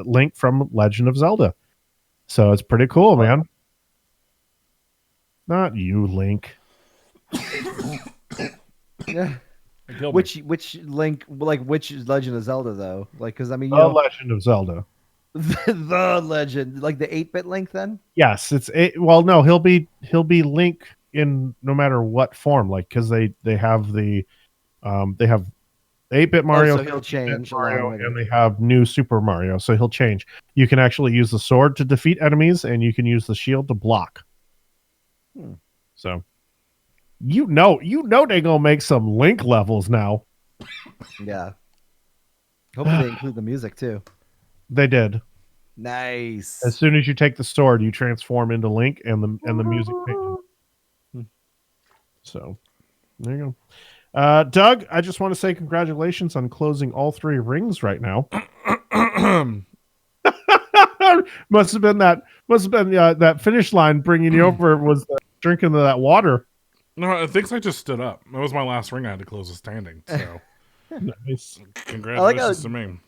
Link from Legend of Zelda. So it's pretty cool, man. Not you, Link. Yeah. It killed me. Which Link, like which Legend of Zelda though? Like, because I mean, The Legend of Zelda. the Legend, like the 8-bit Link. Then Yes, no, he'll be Link in no matter what form, like because they have the 8-bit Mario, so he'll change Mario, along with and it. they have new Super Mario, so he'll change. You can actually use the sword to defeat enemies, and you can use the shield to block. So, you know they're gonna make some Link levels now. Yeah. Hopefully they include the music too. They did. Nice. As soon as you take the sword, you transform into Link, and the music. So, there you go. Doug, I just want to say congratulations on closing all 3 rings right now. must have been that finish line bringing you over was drinking that water. No, I think I just stood up. That was my last ring I had to close a standing. So, Nice. congratulations to me.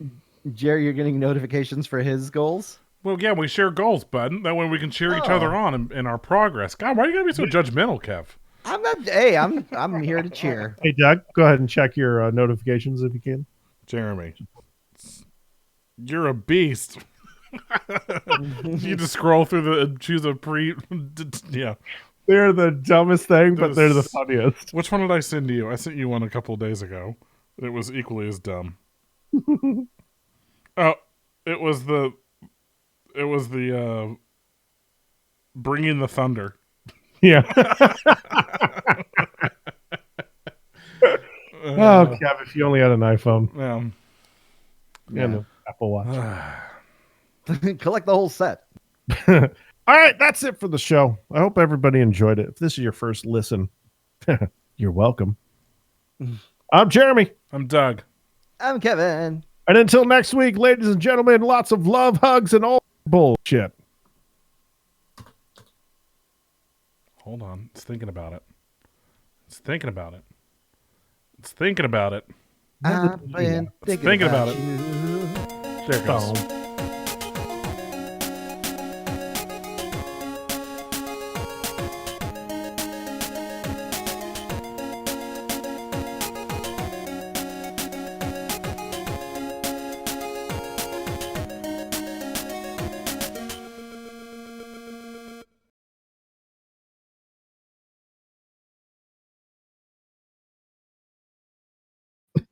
Jerry, you're getting notifications for his goals. Well, yeah, we share goals, bud. That way we can cheer each other on in our progress. God, why are you gonna be so judgmental, Kev? I'm not. Hey, I'm here to cheer. Hey, Doug, go ahead and check your notifications if you can. Jeremy, you're a beast. You just scroll through choose a yeah. They're the dumbest thing, but they're the funniest. Which one did I send you? I sent you one a couple of days ago. It was equally as dumb. Oh, it was the bringing the thunder. Yeah. Oh, Kev, if you only had an iPhone Yeah. and an Apple Watch. Collect the whole set. All right, that's it for the show. I hope everybody enjoyed it. If this is your first listen, you're welcome. I'm Jeremy. I'm Doug. I'm Kevin. And until next week, ladies and gentlemen, lots of love, hugs, and all bullshit. Hold on. It's thinking about it. It's thinking about it. It's thinking about it. I've been thinking about it. There it goes.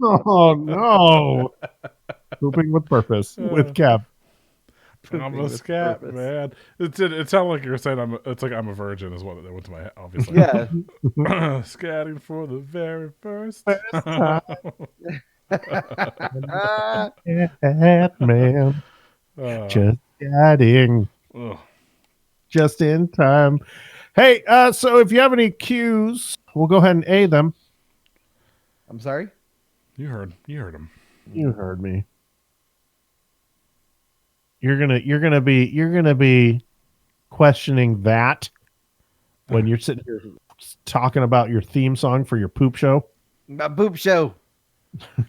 Oh, no. Pooping with purpose with Kev. I'm a scat, man. It sounded like you were saying it's like I'm a virgin is what that went to my head, obviously. Yeah. Scatting for the very first time. Man. Just scatting. Just in time. Hey, so if you have any cues, we'll go ahead and A them. I'm sorry? You heard him. You heard me. You're gonna be questioning that when you're sitting here talking about your theme song for your poop show. My poop show. Oh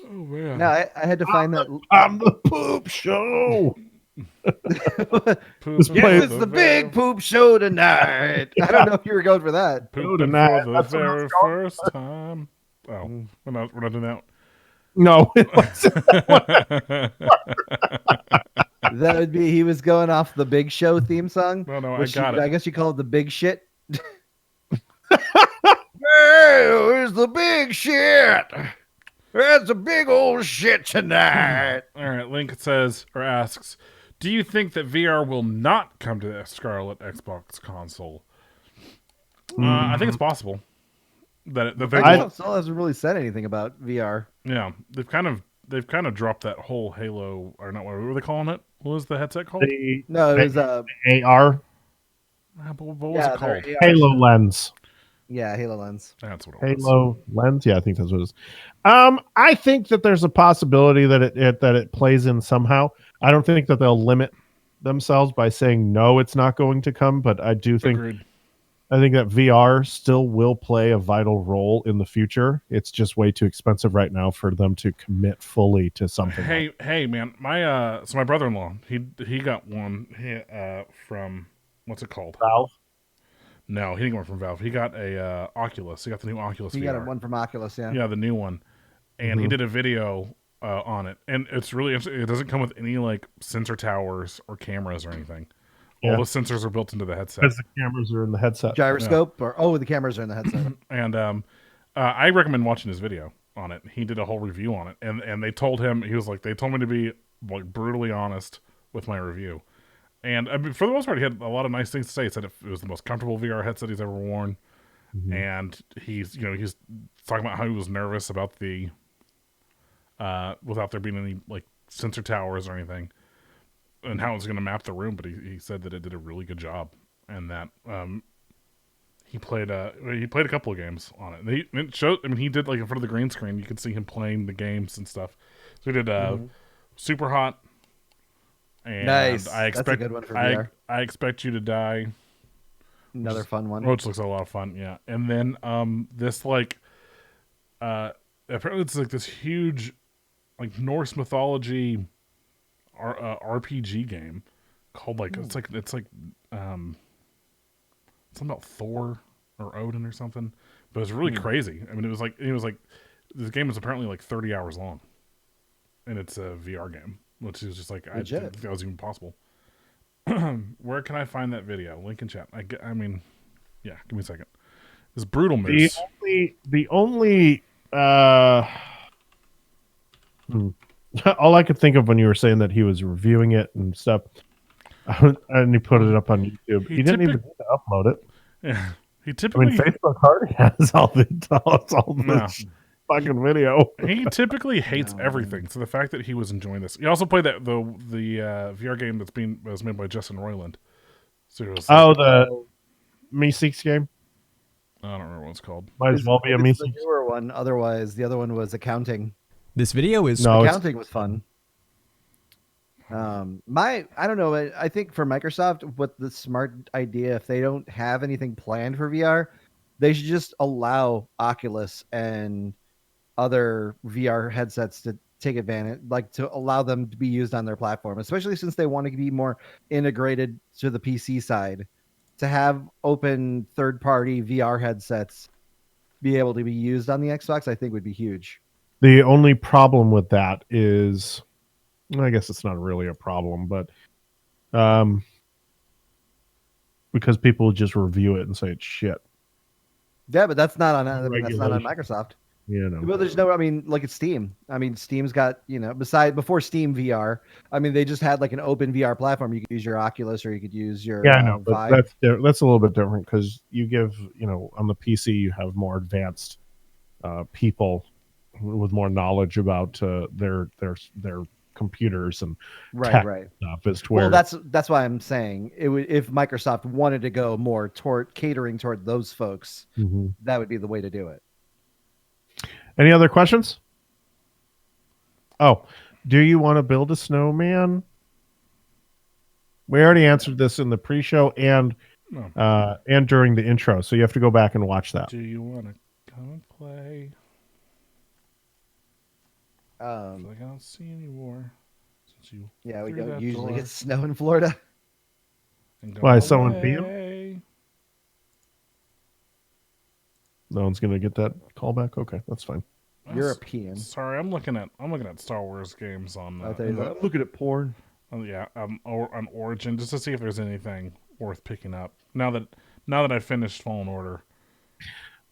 man. No, I had to find that. I'm the poop show. It's the big poop show tonight. I don't know if you were going for that. Poop tonight. For the very first time. Oh, we're not doing that. No. That would be he was going off the Big Show theme song. No, I got it. I guess you call it the Big Shit. Here's the big shit. That's a big old shit tonight. All right, Link says or asks, do you think that VR will not come to the Scarlet Xbox console? I think it's possible. Microsoft still hasn't really said anything about VR. Yeah, they've kind of dropped that whole Halo, or not, what were they calling it? What was the headset called? No, it was AR. What was it called? Halo Lens. Yeah, Halo Lens. That's what it was. Halo Lens. Yeah, I think that's what it is. I think that there's a possibility that it plays in somehow. I don't think that they'll limit themselves by saying no, it's not going to come. But I do think Agreed. I think that VR still will play a vital role in the future. It's just way too expensive right now for them to commit fully to something. Hey, man, my brother-in-law, he got one from what's it called? Valve. No, he didn't get one from Valve. He got a Oculus. He got the new Oculus. He VR. got one from Oculus, yeah. Yeah, the new one, and he did a video on it, and it's really interesting. It doesn't come with any like sensor towers or cameras or anything. Yeah. All the sensors are built into the headset. Because the cameras are in the headset. Gyroscope, the cameras are in the headset. And I recommend watching his video on it. He did a whole review on it, and they told him, he was like, they told me to be like brutally honest with my review. And I mean, for the most part, he had a lot of nice things to say. He said it was the most comfortable VR headset he's ever worn, and he's talking about how he was nervous about the without there being any like sensor towers or anything, and how it was going to map the room. But he said that it did a really good job, and that he played a couple of games on it. It showed. I mean, he did like in front of the green screen. You could see him playing the games and stuff. So he did Super Hot. And nice. That's a good one for VR. I Expect You to Die. Another fun one. Which looks like a lot of fun, yeah. And then this like apparently it's like this huge like Norse mythology RPG game called like it's like something about Thor or Odin or something. But it was really crazy. I mean, it was like this game is apparently like 30 hours long, and it's a VR game, which is just like I didn't think that was even possible. Where can I find that video? Link in chat. I mean, yeah. Give me a second. This Brutal Moose. The only all I could think of when you were saying that he was reviewing it and stuff, and he put it up on YouTube. He didn't even need to upload it. Yeah, he I typically. mean, Facebook already has all this fucking video. He typically hates everything. So the fact that he was enjoying this, he also played the VR game that was made by Justin Roiland. So it was the Meeseeks game. I don't remember what it's called. Might as well be a It's the Meeseeks. newer one. Otherwise, the other one was accounting. This video is Accounting was fun. I don't know. I think for Microsoft, what the smart idea, if they don't have anything planned for VR, they should just allow Oculus and other VR headsets to take advantage, like to allow them to be used on their platform, especially since they want to be more integrated to the PC side. To have open third-party VR headsets be able to be used on the Xbox, I think would be huge. The only problem with that is, I guess it's not really a problem, but because people just review it and say it's shit. Yeah, but that's not on. I mean, that's not on Microsoft. You know, Well, there's no. I mean, like it's Steam. I mean, Steam's got before Steam VR. I mean, they just had like an open VR platform. You could use your Oculus or you could use your I know, but Vive. that's a little bit different because you give on the PC you have more advanced people with more knowledge about their computers and tech stuff. As to where, Well, that's why I'm saying it would, if Microsoft wanted to go more toward catering toward those folks, that would be the way to do it. Any other questions? Oh, do you want to build a snowman? We already answered this in the pre-show and during the intro, so you have to go back and watch that. Do you want to come and play? I don't see any more. Since you we threw don't that usually door get snow in Florida. and go Why, someone beat him? away. No one's gonna get that call back. Okay, that's fine. European. Sorry, I'm looking at Star Wars games on. I'm looking at porn. On Origin just to see if there's anything worth picking up. Now that I finished Fallen Order.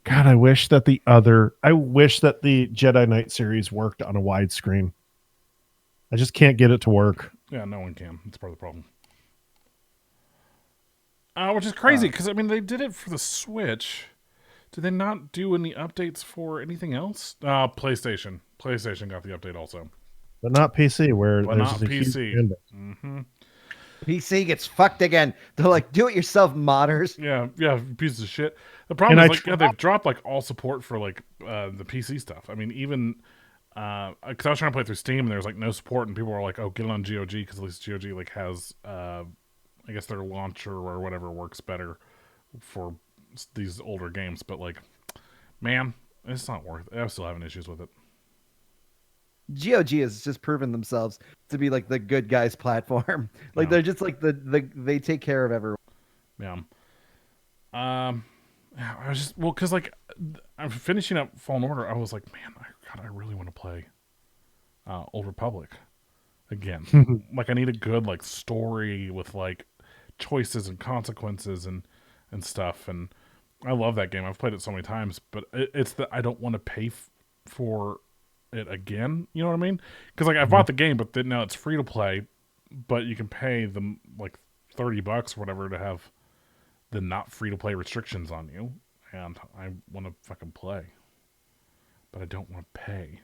God, I wish that the Jedi Knight series worked on a widescreen. I just can't get it to work. Yeah, no one can. It's part of the problem. Which is crazy because I mean they did it for the Switch. Did they not do any updates for anything else? PlayStation. PlayStation got the update also. But not PC, where But there's not a huge PC. fanbase. PC gets fucked again. They're like, do it yourself, modders. Yeah, pieces of shit. The problem is they've dropped like all support for like the PC stuff. I mean, even because I was trying to play through Steam and there was like no support, and people were like, "Oh, get it on GOG," because at least GOG like has I guess their launcher or whatever works better for these older games. But like, man, it's not worth it. I'm still having issues with it. GOG has just proven themselves to be like the good guys platform. Like they're just like they take care of everyone. Yeah. I was just because like I'm finishing up Fallen Order. I was like, man, I really want to play Old Republic again. Like I need a good like story with like choices and consequences and stuff. And I love that game. I've played it so many times, but it's that I don't want to pay for it again. You know what I mean? Because like I bought the game, but then now it's free to play, but you can pay them like $30 or whatever to have the not free to play restrictions on you. And I want to fucking play, but I don't want to pay.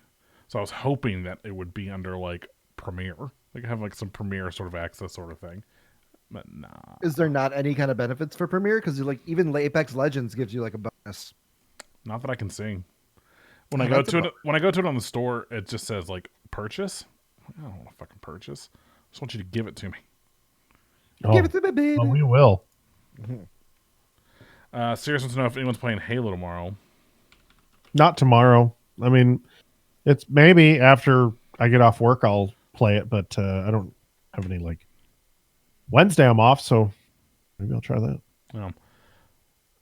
So I was hoping that it would be under like Premiere, like have like some Premiere sort of access sort of thing. But nah. Is there not any kind of benefits for Premiere? Because like even Apex Legends gives you like a bonus. Not that I can see. When I go to it on the store, it just says like purchase. I don't want to fucking purchase. I just want you to give it to me. Give it to me, baby. Well, we will. Serious wants to know if anyone's playing Halo tomorrow. Not tomorrow. I mean, it's maybe after I get off work I'll play it, but I don't have any like Wednesday. I'm off, so maybe I'll try that.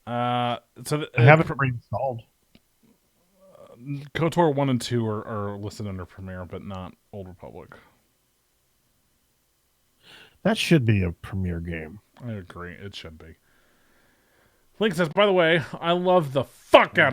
I have it reinstalled. KOTOR 1 and 2 are listed under Premiere, but not Old Republic. That should be a Premiere game. I agree. It should be. Link says, by the way, I love the fuck out